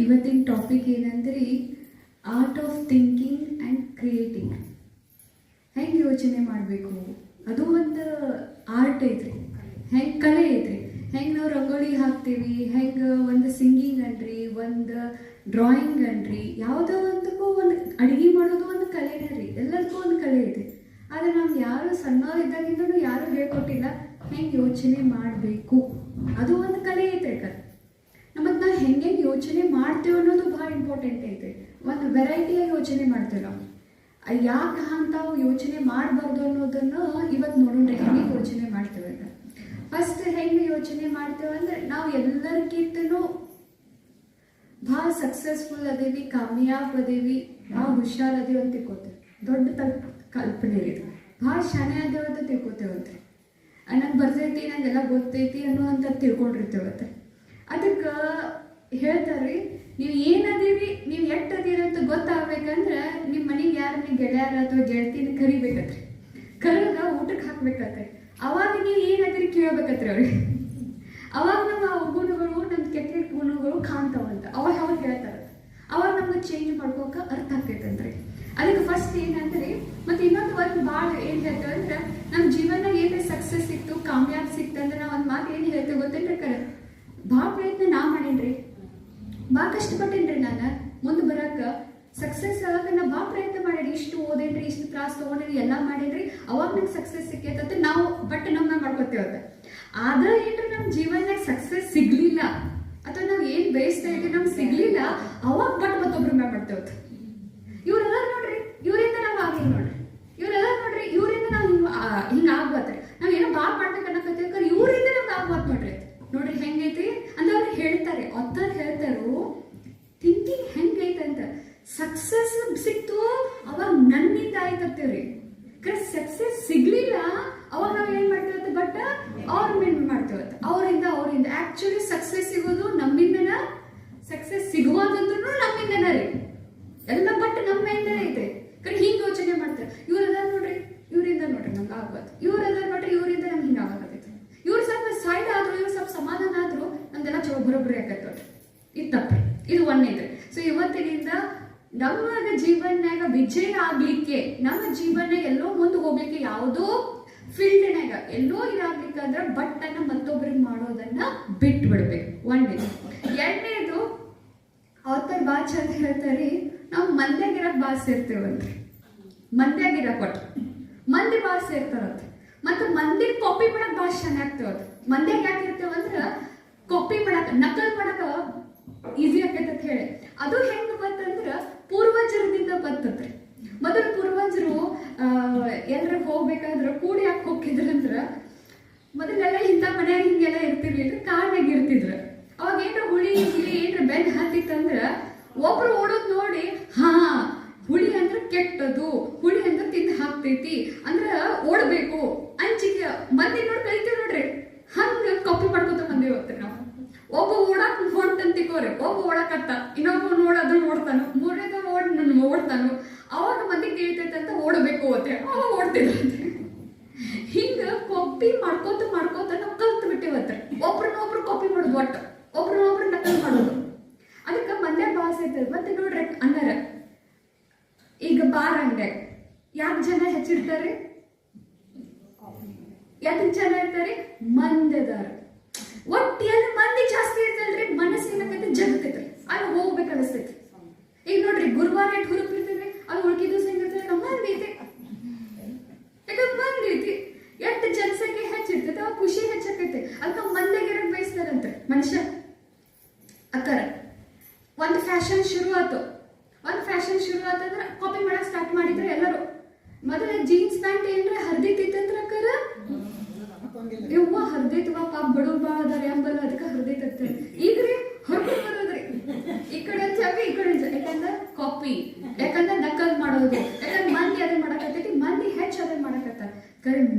ಇವತ್ತಿನ ಟಾಪಿಕ್ ಏನಂದ್ರೆ art of thinking and creating. ಹೆಂಗೆ ಯೋಚನೆ ಮಾಡಬೇಕು, ಅದು ಒಂದು ಆರ್ಟ್ ಐತ್ರಿ, ಹೆಂಗೆ ಕಲೆ ಐತ್ರಿ. ಹೆಂಗೆ ನಾವು ರಂಗೋಲಿ ಹಾಕ್ತೀವಿ, ಹೆಂಗೆ ಒಂದು ಸಿಂಗಿಂಗ್ ಅನ್ರಿ, ಒಂದು ಡ್ರಾಯಿಂಗ್ ಅನ್ರಿ, ಯಾವುದೋ ಒಂದಕ್ಕೂ ಒಂದು ಅಡುಗೆ ಮಾಡೋದು ಒಂದು ಕಲೆನೇ ರೀ. ಎಲ್ಲದಕ್ಕೂ ಒಂದು ಕಲೆ ಐತಿ. ಆದರೆ ನಾವು ಯಾರು ಸಣ್ಣವರಿದ್ದಾಗಿಂದಲೂ ಯಾರು ಹೇಳ್ಕೊಟ್ಟಿಲ್ಲ ಹೆಂಗೆ ಯೋಚನೆ ಮಾಡಬೇಕು, ಅದು ಒಂದು ಕಲೆ ಐತ್ರಿ. ಮತ್ತು ನಾವು ಹೆಂಗೆ ಯೋಚನೆ ಮಾಡ್ತೇವೆ ಅನ್ನೋದು ಭಾಳ ಇಂಪಾರ್ಟೆಂಟ್ ಐತೆ. ಒಂದು ವೆರೈಟಿಯಾಗಿ ಯೋಚನೆ ಮಾಡ್ತೇವೆ ನಾವು. ಯಾಕೆ ಅಂತಾವು ಯೋಚನೆ ಮಾಡಬಾರ್ದು ಅನ್ನೋದನ್ನು ಇವತ್ತು ನೋಡೋಣ, ಹೆಂಗೆ ಯೋಚನೆ ಮಾಡ್ತೇವೆ ಅಂತ. ಫಸ್ಟ್ ಹೆಂಗೆ ಯೋಚನೆ ಮಾಡ್ತೇವೆ ಅಂದರೆ, ನಾವು ಎಲ್ಲರಿಗಿಂತನೂ ಭಾಳ ಸಕ್ಸಸ್ಫುಲ್ ಅದೇವಿ, ಕಾಮಯಾಬ್ ಅದೇವಿ, ಭಾಳ ಹುಷಾರ್ ಅದೇವಿ ಅಂತ ತಿಳ್ಕೊತೇವೆ. ದೊಡ್ಡ ಕಲ್ಪನೆ ಇದು. ಭಾಳ ಶಾಣೆ ಅದೇವ ಅಂತ ತಿಳ್ಕೊತೇವಂತೆ. ನಂಗೆ ಬರ್ತೈತಿ, ನಂಗೆಲ್ಲ ಗೊತ್ತೈತಿ ಅನ್ನೋವಂಥದ್ದು ತಿಳ್ಕೊಂಡಿರ್ತೇವತ್ತೆ. ಅದಕ್ಕೆ ಹೇಳ್ತಾರೆ, ನೀವು ಏನದೀರಿ, ನೀವು ಎಷ್ಟು ಅದೀರಿ ಅಂತ ಗೊತ್ತಾಗ್ಬೇಕಂದ್ರೆ ನಿಮ್ಮ ಮನೆಗೆ ಯಾರನ್ನ ಗೆಳೆಯರ ಅಥವಾ ಗೆಳತಿನ ಕರಿಬೇಕತ್ರಿ. ಕರೆದ ಊಟಕ್ಕೆ ಹಾಕ್ಬೇಕತ್ರಿ. ಅವಾಗ ನೀವು ಏನದಿರಿ ಕೇಳ್ಬೇಕತ್ರಿ ಅವ್ರಿಗೆ. ಅವಾಗ ನಮ್ಮ ಗುಣಗಳು, ನಮ್ಮ ಕೆಟ್ಟ ಗುಣಗಳು ಕಾಣ್ತಾವಂತ. ಅವಾಗ ಯಾವಾಗ ಹೇಳ್ತಾರೆ, ಅವಾಗ ನಮ್ಗೆ ಚೇಂಜ್ ಮಾಡ್ಕೋಕೆ ಅರ್ಥ ಆಕೈತಂತ್ರಿ. ಅದಕ್ಕೆ ಫಸ್ಟ್ ಏನಂದ್ರೆ, ಮತ್ತು ಇನ್ನೊಂದು ಒಂದು ಭಾಳ ಏನು ಹೇಳ್ತೇವೆ ಅಂದ್ರೆ, ನಮ್ಮ ಜೀವನ ಏನೇ ಸಕ್ಸಸ್ ಸಿಕ್ತು, ಕಾಮಯಾಬ್ ಸಿಕ್ತಂದ್ರೆ ನಾವು ಒಂದು ಮಾತು ಏನು ಹೇಳ್ತೇವೆ ಗೊತ್ತೇನ್ರಿ, ಭಾಳ ಪ್ರಯತ್ನ ನಾ ಮಾಡೇನ್ರಿ, ಭಾಳ ಕಷ್ಟಪಟ್ಟೇನ್ರಿ. ನಾನು ಮುಂದೆ ಬರೋಕೆ ಸಕ್ಸಸ್ ಆಗ ನಾ ಭಾಳ ಪ್ರಯತ್ನ ಮಾಡೇನಿ. ಇಷ್ಟು ಓದೇನ್ರಿ, ಇಷ್ಟು ತ್ರಾಸ ತೊಗೊಂಡೇನಿ, ಎಲ್ಲ ಮಾಡೇನ್ರಿ, ಅವಾಗ ನಂಗೆ ಸಕ್ಸಸ್ ಸಿಕ್ಕೈತಂತ ನಾವು ಬಟ್ ನಮ್ಮ ಮಾಡ್ಕೊತೇವೆ. ಆದ್ರೆ ಏನ್ರಿ ನಮ್ಮ ಜೀವನದಾಗ ಸಕ್ಸಸ್ ಸಿಗ್ಲಿಲ್ಲ, ಅಥವಾ ನಾವು ಏನು ಬಯಸ್ತಾ ಇದ್ದೀವಿ ನಮ್ಗೆ ಸಿಗ್ಲಿಲ್ಲ, ಅವಾಗ ಬಟ್ ಮತ್ತೊಬ್ರು ಮಾಡ್ತೇವೆ. ಇವರೆಲ್ಲ ನೋಡ್ರಿ, ಇವರಿಂದ ನಾವು ಆಗಿಲ್ಲ ನೋಡ್ರಿ, ಇವರೆಲ್ಲ ನೋಡ್ರಿ, ಇವರಿಂದ ನಾವು ಹಿಂಗೆ ಆಗ್ಬಾರ್ದ್ರಿ. ನಾವು ಏನೋ ಭಾಳ ಮಾಡ್ಬೇಕನ್ನಕತ್ತೇವೆ, ಇವರಿಂದ ನಮ್ಗೆ ಆಗ್ಬಾರ್ದು ನೋಡ್ರಿ. ನೋಡ್ರಿ ಹೆಂಗೈತಿ ಅಂತ ಅವ್ರು ಹೇಳ್ತಾರೆ. ಆಥರ್ ಹೇಳ್ತಾರೋ ಥಿಂಕಿಂಗ್ ಹೆಂಗೈತೆ ಅಂತ. ಸಕ್ಸಸ್ ಸಿಕ್ತು ಅವಾಗ ನನ್ನಿಂದ ಆಯ್ತತ್ತೇವ್ರಿ. ಸಕ್ಸಸ್ ಸಿಗ್ಲಿಲ್ಲ ಅವಾಗ ನಾವು ಏನ್ ಮಾಡ್ತೇವೆ, ಬಟ್ ಅವ್ರ ಮೇಲೆ ಮಾಡ್ತೇವೆ. ಅವರಿಂದ ಆಕ್ಚುಲಿ ಸಕ್ಸಸ್ ಸಿಗೋದು ನಮ್ಮಿಂದನ, ಸಕ್ಸಸ್ ಸಿಗುವುದಂದ್ರೂ ನಮ್ಮಿಂದನ ರೀ. ಎಲ್ಲ ಬಟ್ ನಮ್ಮಿಂದನೇ ಐತೆ. ಹಿಂಗೆ ಯೋಚನೆ ಮಾಡ್ತಾರೆ. ಇವ್ರದ ನೋಡ್ರಿ, ಇವರಿಂದ ನೋಡ್ರಿ ನಮ್ಗೆ ಆಗ್ಬಾರ್ದು, ಇವರದ ನೋಡ್ರಿ, ಇವರಿಂದ ನಮ್ಗೆ ಹಿಂಗೆ ಆಗತ್ತೈತೆ. ಇವ್ರು ಸ್ವಲ್ಪ ಸೈಡ್ ಆದ್ರು, ಇವ್ರು ಸ್ವಲ್ಪ ಸಮಾಧಾನ ಆದ್ರು, ನಮ್ದೆಲ್ಲ ಚಲೋ ಬರೋಬ್ಬರಿ ಆಕೈತೆ ನೋಡ್ರಿ. ಇದು ತಪ್ಪ್ರಿ, ಇದು ಒಂದೇದ್ರಿ. ಸೊ ಇವತ್ತಿನಿಂದ ನಮ್ಮ ಜೀವನ್ಯಾಗ ವಿಜಯ ಆಗ್ಲಿಕ್ಕೆ, ನಮ್ಮ ಜೀವನ ಎಲ್ಲೋ ಮುಂದೆ ಹೋಗ್ಲಿಕ್ಕೆ, ಯಾವುದೋ ಫೀಲ್ಡ್ನಾಗ ಎಲ್ಲೋ ಇರಾಗ್ಲಿಕ್ಕಂದ್ರೆ ಬಟ್ಟನ್ನ ಮತ್ತೊಬ್ರಿಗೆ ಮಾಡೋದನ್ನ ಬಿಟ್ಟು ಬಿಡ್ಬೇಕು. ಒಂದೇದು. ಎರಡನೇದು, ಅವತ್ತಾರ ಭಾಳ ಚಂದ ಹೇಳ್ತಾರೆ, ನಾವು ಮಂದ್ಯಾಗಿರಕ್ ಭಾಳ ಸೇರ್ತೇವಂತ್ರಿ. ಮಂದ್ಯಾಗಿರಕ್ ಒಟ್ಟು ಮಂದಿ ಭಾಳ ಸೇರ್ತಾರಂತ. ಮತ್ತು ಮಂದಿ ಕಾಪಿ ಮಾಡಕ್ ಭಾಳ ಚೆನ್ನಾಗ್ತೇವ. ಮಂದ್ಯಾಗ ಯಾಕೆ ಇರ್ತೇವಂದ್ರೆ ಕಾಪಿ ಮಾಡಕ್, ನಕಲ್ ಮಾಡಕ ಈಸಿ ಆಕೈತೆ ಅಂತ ಹೇಳಿ. ಅದು ಹೆಂಗೆ ಬಂತಂದ್ರೆ ಪೂರ್ವಜರದಿಂದ ಬರ್ತದ್ರಿ. ಮೊದಲು ಪೂರ್ವಜರು ಎಲ್ಲರ ಹೋಗ್ಬೇಕಾದ್ರೆ ಕೂಡಿ ಯಾಕೆ ಹೋಗಿದ್ರಂದ್ರ, ಮೊದಲೆಲ್ಲ ಇಂಥ ಮನ್ಯಾಗ ಹಿಂಗೆಲ್ಲ ಇರ್ತಿರ್ಲಿಲ್ಲ, ಕಾಡ್ನಾಗ ಇರ್ತಿದ್ರು. ಅವಾಗ ಏನ್ರ ಹುಳಿ ಏನ್ರ ಬೆನ್ ಹತ್ತಿತ್ತಂದ್ರ ಒಬ್ರು ಓಡೋದ್ ನೋಡಿ, ಹಾ ಹುಳಿ ಅಂದ್ರೆ ಕೆಟ್ಟದು, ಹುಳಿ ಅಂದ್ರೆ ತಿಂದು ಹಾಕ್ತೈತಿ ಅಂದ್ರ ಓಡ್ಬೇಕು ಅಂಚಿಗೆ ಮಂದಿ ನೋಡಿ ಕಲಿತೀವಿ ನೋಡ್ರಿ. ಹಂಗ ಕಾಪಿ ಮಾಡ್ಕೊತ ಬಂದೇವ್ ನಾವು. ಒಬ್ಬ ಓಡಾಕ್ ಹೊಂಟಂತಿಕೋರಿ, ಒಬ್ಬ ಓಡಾಕತ್ತ, ಇನ್ನೊಬ್ಬ ನೋಡೋದು ನೋಡ್ತಾನ, ಮೂರನೇದ ಓಡ್ತಾನು. ಅವಾಗ ಮಂದಿ ಕೇಳ್ತೈತೆ ಅಂತ ಓಡಬೇಕು ಅಂತ ಅವಾಗ ಓಡ್ತಿದ್ರಂತೆ. ಹಿಂಗ ಕಾಪಿ ಮಾಡ್ಕೋತ ನಾವು ಕಲ್ತು ಬಿಟ್ಟೇವತ್ತ. ಒಬ್ರನ್ನೊಬ್ರು ಕಾಪಿ ಮಾಡೋದು, ಒಟ್ಟು ಒಬ್ರನ್ನೊಬ್ರು ನಕಲ್ ಮಾಡೋದು. ಅದಕ್ಕೆ ಮಂದ್ಯ ಭಾಳ ಸೇರ್ತದೆ. ಮತ್ತೆ ನೋಡ್ರಿ ಅನ್ನಾರ, ಈಗ ಬಾರ್ ಅಂಗಡ್ಯಾಗ ಯಾಕೆ ಜನ ಹೆಚ್ಚಿರ್ತಾರೆ, ಯಾಕೆ ಜನ ಇರ್ತಾರೆ, ಮಂದದಾರ. ಒಟ್ಟು ಎಲ್ಲ ಮಂದಿ ಜಾಸ್ತಿ ಇರ್ತಲ್ರಿ, ಮನಸ್ಸು ಏನಕೈತೆ ಜಗತ್ತೈತ್ರಿ, ಅಲ್ಲಿ ಹೋಗ್ಬೇಕು ಅನಿಸ್ತೈತಿ. ಈಗ ನೋಡ್ರಿ ಗುರುವಾರ ಎಷ್ಟು ಹುರುಪಿರ್ತೈತಿ, ಅದು ಉಳ್ಕಿ ದಿವಸ ಹೆಂಗಿರ್ತದೆ, ನಮ್ಮ ಮಂದಿ ಐತಿ. ಯಾಕಂದ್ರೆ ಮಂದಿ ಐತಿ, ಎಷ್ಟು ಜನಸಂಖ್ಯೆ ಹೆಚ್ಚಿರ್ತೈತೆ ಅವಾಗ ಖುಷಿ ಹೆಚ್ಚಾಕೈತೆ. ಅದಕ್ಕೆ ಮಂದಿಯಾಗಿರಕ್ ಬಯಸ್ತಾರಂತೆ ಮನುಷ್ಯ. ಅಕ್ಕರ ಒಂದು ಫ್ಯಾಷನ್ ಶುರು ಆತಂದ್ರೆ ಕಾಪಿ ಮಾಡಕ್ ಸ್ಟಾರ್ಟ್ ಮಾಡಿದ್ರೆ ಎಲ್ಲರೂ. ಮೊದಲ ಜೀನ್ಸ್ ಪ್ಯಾಂಟ್ ಏನ್ರ ಹರಿದೈತಿತ್ತಂದ್ರ ಅಕ್ಕರ, ಯವ್ವ ಹರಿದೈತವ ಪಾಪ ಬಡವ್ರು ಭಾಳ ಅದಾರ ಎಂಬಲ್ಲ, ಅದಕ್ಕೆ ಹರಿದೈತಂತ. ಈಗ್ರಿ ಹೊರಗೆ ಬರೋದ್ರಿ, ಈ ಕಡೆ ಜಾಗ ಈ ಕಡೆ ಜಾಗ. ಯಾಕಂದ್ರೆ ಕಾಪಿ, ಯಾಕಂದ್ರೆ ನಕಲ್ ಮಾಡೋದು, ಯಾಕಂದ್ರೆ ಮಂದಿ ಅದೇ ಮಾಡಕತ್ತೈತಿ, ಮಂದಿ ಹೆಚ್ಚು ಅದೇ ಮಾಡಕತ್ತ.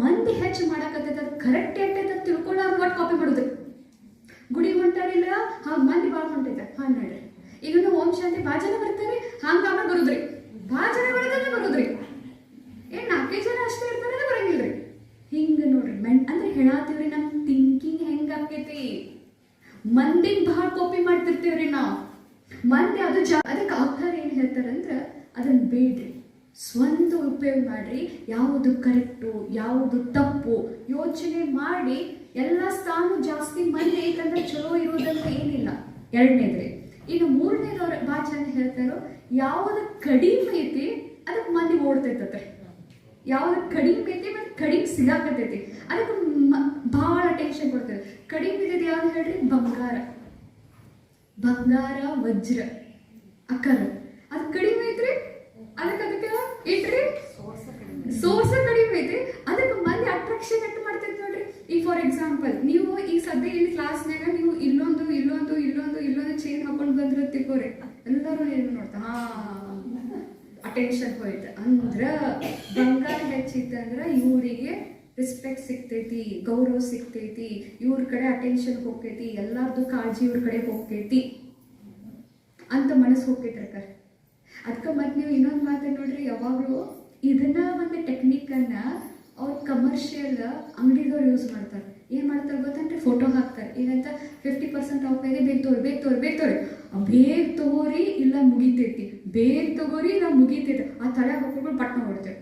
ಮಂದಿ ಹೆಚ್ಚು ಮಾಡಕತ್ತೈತಿ, ಅದು ಕರೆಕ್ಟ್ ಎಟ್ಟೈತೆ ತಿಳ್ಕೊಳ್ಳೋರು ಒಟ್ಟು ಕಾಪಿ ಮಾಡೋದ್ರಿ. ಗುಡಿ ಹೊಂಟಾರಿಲ್ಲ, ಮಂದಿ ಭಾಳ ಹೊಂಟೈತೆ, ನೋಡ್ರಿ. ಈಗ ಓಂ ಶಾಂತಿ ಭಾಳ ಜನ ಬರ್ತಾರೆ, ಹಂಗ ಬರುದ್ರಿ, ಭಾಳ ಜನ ಬರೋದ್ರಿ. ಏನ್ 4 ಜನ ಅಷ್ಟೇ ಇರ್ತಾರೆ, ಬರಂಗಿಲ್ರಿ. ಹಿಂಗ ನೋಡ್ರಿ ಅಂದ್ರೆ ಹೇಳಾತೀವ್ರಿ, ನಮ್ ಥಿಂಕಿಂಗ್ ಹೆಂಗ ಆಕೈತಿ. ಮಂದಿಗೆ ಭಾಳ ಕಾಪಿ ಮಾಡ್ತಿರ್ತೇವ್ರಿ ನಾವು. ಮಂದಿ ಅದು ಅದಕ್ಕೆ ಆಕಾರ ಏನು ಹೇಳ್ತಾರಂದ್ರೆ ಅದನ್ನ ಬೇಡ್ರಿ, ಸ್ವಂತ ಉಪಯೋಗ ಮಾಡ್ರಿ. ಯಾವುದು ಕರೆಕ್ಟು ಯಾವುದು ತಪ್ಪು ಯೋಚನೆ ಮಾಡಿ. ಎಲ್ಲ ಸ್ಥಾನ ಜಾಸ್ತಿ ಮಂದಿ ಐತಂದ್ರೆ ಚಲೋ ಇರೋದಂತ ಏನಿಲ್ಲ. ಎರಡನೇದ್ರಿ. ಇನ್ನು ಮೂರನೇದವ್ರು ಭಾಳ ಚಂದ ಹೇಳ್ತಾರೋ, ಯಾವುದು ಕಡಿಮೆ ಐತಿ ಅದಕ್ಕೆ ಮಂದಿ ಓಡ್ತೈತತ್ರಿ. ಯಾವ್ದು ಕಡಿಮೆ ಐತಿ ಮತ್ತು ಕಡಿಮೆ ಸಿಗಾಕತೈತಿ ಅದಕ್ಕೆ ಭಾಳ ಟೆನ್ಷನ್ ಕೊಡ್ತದೆ. ಕಡಿಮೆ ಇದ್ದಿದ್ದು ಯಾವ್ದು ಹೇಳ್ರಿ? ಬಂಗಾರ, ವಜ್ರ, ಅಕ್ಕರ. ಅದು ಕಡಿಮೆ ಐತ್ರಿ, ಅದಕ್ಕೆ ಇಟ್ರಿ ಸೋರ್ಸ ಕಡಿಮೆ ಐತಿ, ಅದಕ್ಕೆ ಮಂದಿ ಅಟ್ರಾಕ್ಷನ್ ಎಟ್ಟು ಮಾಡ್ತೈತಿ ನೋಡ್ರಿ. ಈಗ ಫಾರ್ ಎಕ್ಸಾಂಪಲ್ ನೀವು ಈಗ ಸದ್ಯ ಇಲ್ಲಿ ಕ್ಲಾಸ್ನಾಗ ನೀವು ಇಲ್ಲೊಂದು ಚೈನ್ ಹಾಕೊಂಡು ಬಂದ್ರೆ ತಿಳ್ಕೋರಿ, ಎಲ್ಲರೂ ಏನು ನೋಡ್ತಾ ಅಟೆನ್ಷನ್ ಹೋಯ್ತು. ಅಂದ್ರೆ ಬಂಗಾರ ಹೆಚ್ಚಿತ್ತಂದ್ರೆ ಇವರಿಗೆ ರೆಸ್ಪೆಕ್ಟ್ ಸಿಗ್ತೈತಿ, ಗೌರವ ಸಿಗ್ತೈತಿ, ಇವ್ರ ಕಡೆ ಅಟೆನ್ಷನ್ ಹೋಗ್ತೈತಿ, ಎಲ್ಲಾರ್ದು ಕಾಳಜಿ ಇವ್ರ ಕಡೆ ಹೋಗ್ತೈತಿ ಅಂತ ಮನಸ್ಸು ಹೋಗ್ತೈತಿ. ಅದಕ್ಕೆ ಮತ್ತೆ ನೀವು ಇನ್ನೊಂದು ಮಾತು ನೋಡ್ರಿ, ಯಾವಾಗಲೂ ಇದನ್ನ ಒಂದು ಟೆಕ್ನಿಕನ್ನು ಅವ್ರು ಕಮರ್ಷಿಯಲ್ ಅಂಗಡಿದವ್ರು ಯೂಸ್ ಮಾಡ್ತಾರೆ. ಏನು ಮಾಡ್ತಾರೆ ಗೊತ್ತಂದ್ರೆ ಫೋಟೋ ಹಾಕ್ತಾರೆ. ಏನಂತ 50% ಆಫ್ ಇದೆ, ಬೇಗ ತೋರಿ ಬೇಗ ತಗೋರಿ ಇಲ್ಲ ಮುಗಿತೈತಿ, ಬೇಗ ತಗೋರಿ ಇಲ್ಲ ಮುಗಿತೈತಿ. ಆ ತಲೆ ಹಾಕೊಂಡು ಪಟ್ನ ಹೊಡ್ತೇವೆ.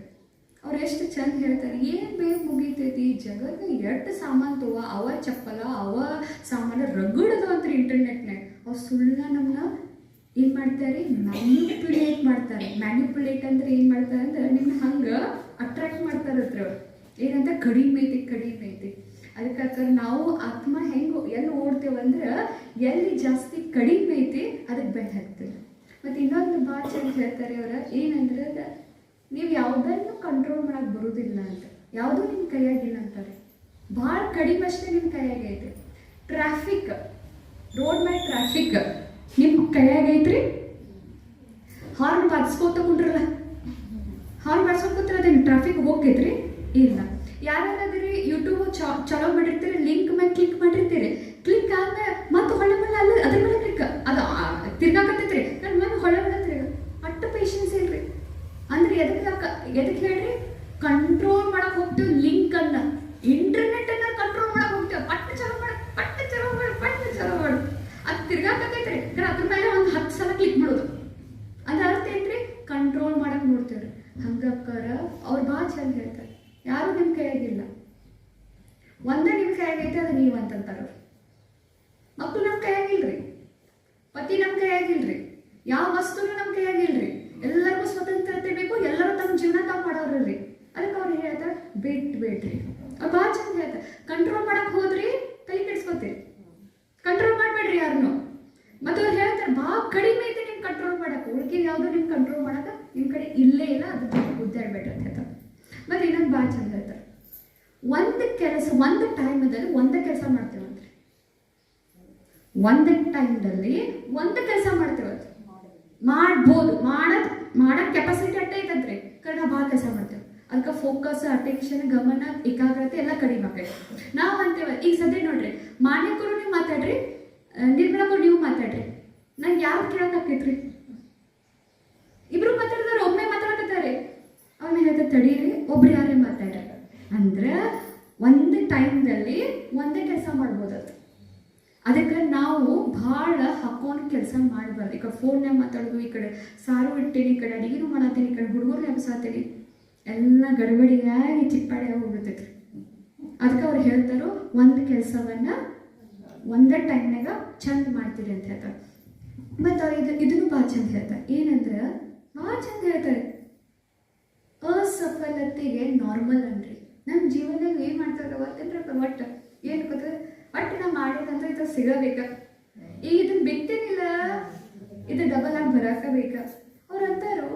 ಅವ್ರು ಎಷ್ಟು ಚಂದ ಹೇಳ್ತಾರೆ, ಏನು ಬೇಗ ಮುಗಿತೈತಿ, ಜಗತ್ತು ಎಷ್ಟು ಸಾಮಾನು ತಗೋ, ಅವ ಚಪ್ಪಲ ಅವ ಸಾಮಾನು ರಗಡದು ಅಂತ ಇಂಟರ್ನೆಟ್ನಾಗ. ಅವ್ರು ಸುಳ್ಳ ನಮ್ಮನ್ನ ಏನು ಮಾಡ್ತಾರೆ? ಮ್ಯಾನ್ಯುಪುಲೇಟ್ ಮಾಡ್ತಾರೆ. ಮ್ಯಾನ್ಯುಪುಲೇಟ್ ಅಂದ್ರೆ ಏನು ಮಾಡ್ತಾರೆ ಅಂದ್ರೆ ನಿಮ್ಗೆ ಹಂಗೆ ಅಟ್ರಾಕ್ಟ್ ಮಾಡ್ತಾರೆ ಹತ್ರ ಅವ್ರು. ಏನಂತ ಕಡಿಮೆ ಐತಿ. ಅದಕ್ಕೆ ನಾವು ಆತ್ಮ ಹೆಂಗೆ ಎಲ್ಲಿ ಓಡ್ತೇವಂದ್ರೆ ಎಲ್ಲಿ ಜಾಸ್ತಿ ಕಡಿಮೆ ಐತಿ ಅದಕ್ಕೆ ಬೆಂಡ್ ಹಾಕ್ತೇವೆ. ಮತ್ತು ಇನ್ನೊಂದು ಭಾಳ ಚಂದ ಹೇಳ್ತಾರೆ ಅವ್ರ, ಏನಂದ್ರೆ ನೀವು ಯಾವುದನ್ನು ಕಂಟ್ರೋಲ್ ಮಾಡೋಕ್ಕೆ ಬರೋದಿಲ್ಲ ಅಂತ, ಯಾವುದೂ ನಿಮ್ಮ ಕೈಯಾಗಿಲ್ಲ ಅಂತಾರೆ. ಭಾಳ ಕಡಿಮೆ ಅಷ್ಟೇ ನಿಮ್ಮ ಕೈಯಾಗೈತೆ. ಟ್ರಾಫಿಕ್, ರೋಡ್ ಮೇಲೆ ಟ್ರಾಫಿಕ್ ನಿಮ್ಮ ಕೈಯಾಗೈತ್ರಿ. ಹಾರ್ನ್ ಬಾರಿಸ್ಕೋತ ಕುಂಡ್ರಲ್ಲ, ಹಾರ್ನ್ ಬಾರಿಸ್ಕೊತ ಅದೇನು ಟ್ರಾಫಿಕ್ ಹೋಗ್ತೈತ್ರಿ? ಇಲ್ಲ. ಯಾರಾದ್ರಿ ಯೂಟ್ಯೂಬ್ ಚಲೋ ಮಾಡಿರ್ತೀರಿ, ಲಿಂಕ್ ಮೇಲೆ ಕ್ಲಿಕ್ ಮಾಡಿರ್ತೀರಿ, ಕ್ಲಿಕ್ ಆದ್ಮೇಲೆ ಮತ್ತೆ ಹೊಳ್ಳೆ ಅದ್ರ ಮೇಲೆ ಕ್ಲಿಕ್ ಅದು ತಿರ್ಗಾಕತ್ತೈತ್ರಿ, ನಾನು ಮತ್ತೆ ಹೊಳ್ಳೆ ತಿರ್ಗ ಅಷ್ಟು ಪೇಷನ್ಸ್ ಇಲ್ರಿ. ಅಂದ್ರೆ ಎದಕ್ಕೆ ಹೇಳ್ರಿ? ಕಂಟ್ರೋಲ್ ಮಾಡಕ್ ಹೋಗ್ತೀವಿ ಲಿಂಕ್ ಇಂಟರ್ನೆಟ್ ಅನ್ನ ಕಂಟ್ರೋಲ್ ಮಾಡಕ್ ಹೋಗ್ತೇವೆ. ಪಟ್ಟು ಚಲೋ ಮಾಡು ಅದು ತಿರ್ಗಾಕತ್ತೈತ್ರಿ, ಅದ್ರ ಮೇಲೆ ಒಂದು 10 ಸಲ ಕ್ಲಿಕ್ ಮಾಡೋದು. ಅದ್ರ ಅರ್ಥ ಏನ್ರಿ? ಕಂಟ್ರೋಲ್ ಮಾಡಕ್ ನೋಡ್ತೇವ್ರಿ. ಹಂಗಕ್ಕಾರ ಅವ್ರು ಭಾಳ ಚಂದ ಹೇಳ್ತಾರೆ, ಯಾರು ನಿಮ್ಮ ಕೈಯಾಗಿಲ್ಲ, ಒಂದೇ ನಿಮ್ಮ ಕೈಯಾಗೈತೆ ಅದು ನೀವು ಅಂತಂತಾರೆ. ಮಕ್ಕಳು ನಮ್ಮ ಕೈಯಾಗಿಲ್ರಿ, ಪತಿ ನಮ್ಮ ಕೈಯಾಗಿಲ್ರಿ, ಯಾವ ವಸ್ತುನೂ ನಮ್ಮ ಕೈಯಾಗಿಲ್ರಿ. ಎಲ್ಲರಿಗೂ ಸ್ವತಂತ್ರತೆ ಬೇಕು, ಎಲ್ಲರೂ ತಮ್ಮ ಜೀವನ ತಾವು ಮಾಡೋರ್ರಿ. ಅದಕ್ಕೆ ಅವ್ರು ಹೇಳ್ತಾರೆ ಬೇಡ್ರಿ. ಅವ್ರು ಭಾಳ ಚಂದ ಹೇಳ್ತಾರೆ, ಕಂಟ್ರೋಲ್ ಮಾಡಕ್ ಹೋದ್ರಿ ತಲೆ ಕೆಡ್ಸ್ಕೊತೀರಿ, ಕಂಟ್ರೋಲ್ ಮಾಡಬೇಡ್ರಿ ಯಾರನ್ನು. ಮತ್ತು ಅವ್ರು ಹೇಳ್ತಾರೆ ಭಾಳ ಕಡಿಮೆ ಐತೆ ನಿಮ್ಗೆ ಕಂಟ್ರೋಲ್ ಮಾಡಕ್ಕೆ, ಉಳ್ಕಿದ ಯಾವುದೋ ನಿಮ್ಗೆ ಕಂಟ್ರೋಲ್ ಮಾಡಕ್ಕೆ ನಿಮ್ಮ ಕಡೆ ಇಲ್ಲೇ ಇಲ್ಲ, ಅದಕ್ಕೆ ಗುದ್ದಾಡ್ಬೇಡ್ರಿ ಅಂತ ಹೇಳ್ತಾರೆ. ಮತ್ತು ಇನ್ನೊಂದು ಭಾಳ ಚಂದ ಹೇಳ್ತಾರೆ, ಒಂದು ಟೈಮದಲ್ಲಿ ಒಂದೇ ಕೆಲಸ ಮಾಡ್ತೇವಂತ್ರಿ. ಒಂದು ಟೈಮ್ದಲ್ಲಿ ಒಂದು ಕೆಲಸ ಮಾಡ್ತೇವಂತ ಮಾಡ್ಬೋದು, ಮಾಡಕ್ಕೆ ಕೆಪಾಸಿಟಿ ಅಟ್ಟೆ ಐತಂತ್ರಿ. ಕರೆ ನಾವು ಭಾಳ ಕೆಲಸ ಮಾಡ್ತೇವೆ, ಅದಕ್ಕೆ ಫೋಕಸ್, ಅಟೆನ್ಷನ್, ಗಮನ, ಏಕಾಗ್ರತೆ ಎಲ್ಲ ಕಡಿಮೆ ಆಗ್ತೈತೆ. ನಾವು ಅಂತೇವೆ. ಈಗ ಸದ್ಯ ನೋಡ್ರಿ, ಮಾನ್ಯಕರು ನೀವು ಮಾತಾಡ್ರಿ, ನಿರ್ಮಲಕರು ನೀವು ಮಾತಾಡ್ರಿ, ನಂಗೆ ಯಾರು ಕೇಳೋಕ್ಕಾಕೈತ್ರಿ? ಇಬ್ರು ಮಾತಾಡಿದ್ರೆ ಒಮ್ಮೆ ಮಾತಾಡಕತ್ತಾರೆ. ಅವನ್ನ ಹೇಳ್ತಾರೆ ತಡೀರಿ, ಒಬ್ರು ಯಾರೇ ಮಾತಾಡ್ರಿ ಅಂದ್ರೆ ಒಂದು ಟೈಮ್ದಲ್ಲಿ ಒಂದೇ ಕೆಲಸ ಮಾಡ್ಬೋದು. ಅದಕ್ಕೆ ನಾವು ಭಾಳ ಹಾಕೊಂಡು ಕೆಲಸ ಮಾಡಬಾರ್ದು. ಈ ಕಡೆ ಫೋನ್ನಾಗ ಮಾತಾಡೋದು, ಈ ಕಡೆ ಸಾರು ಇಟ್ಟೇನಿ, ಈ ಕಡೆ ಅಡಿಗೆನೂ ಮಾಡತ್ತೀನಿ, ಈ ಕಡೆ ಹುಡುಗರು ಎಬ್ಸಾತೀನಿ, ಎಲ್ಲ ಗಡಬಡಿಯಾಗಿ ಚಿಪ್ಪಾಡಿ ಹೋಗ್ಬಿಡ್ತೈತ್ರಿ. ಅದಕ್ಕೆ ಅವ್ರು ಹೇಳ್ತಾರೋ ಒಂದು ಕೆಲಸವನ್ನು ಒಂದೇ ಟೈಮ್ನಾಗ ಚಂದ ಮಾಡ್ತೀರಿ ಅಂತ ಹೇಳ್ತಾರೆ. ಮತ್ತು ಅವ್ರು ಇದನ್ನು ಭಾಳ ಚಂದ ಹೇಳ್ತಾರೆ. ಏನಂದ್ರೆ ಭಾಳ ಚಂದ ಹೇಳ್ತಾರೆ, ಅಸಫಲತೆಗೆ ನಾರ್ಮಲ್ ಅನ್ರಿ. ನಮ್ಮ ಜೀವನದಾಗ ಏನು ಮಾಡ್ತಾರೆ ಗೊತ್ತೇನ್ರಿ? ಒಟ್ಟು ಏನು ಗೊತ್ತದ, ಒಟ್ಟು ನಾವು ಮಾಡಿದಂದ್ರೆ ಇದು ಸಿಗಬೇಕ, ಈಗ ಇದನ್ನ ಬಿತ್ತೇನಿಲ್ಲ, ಇದು ಡಬಲ್ ಆಗಿ ಬರಾಕಬೇಕ. ಅವ್ರು ಅಂತಾರೋ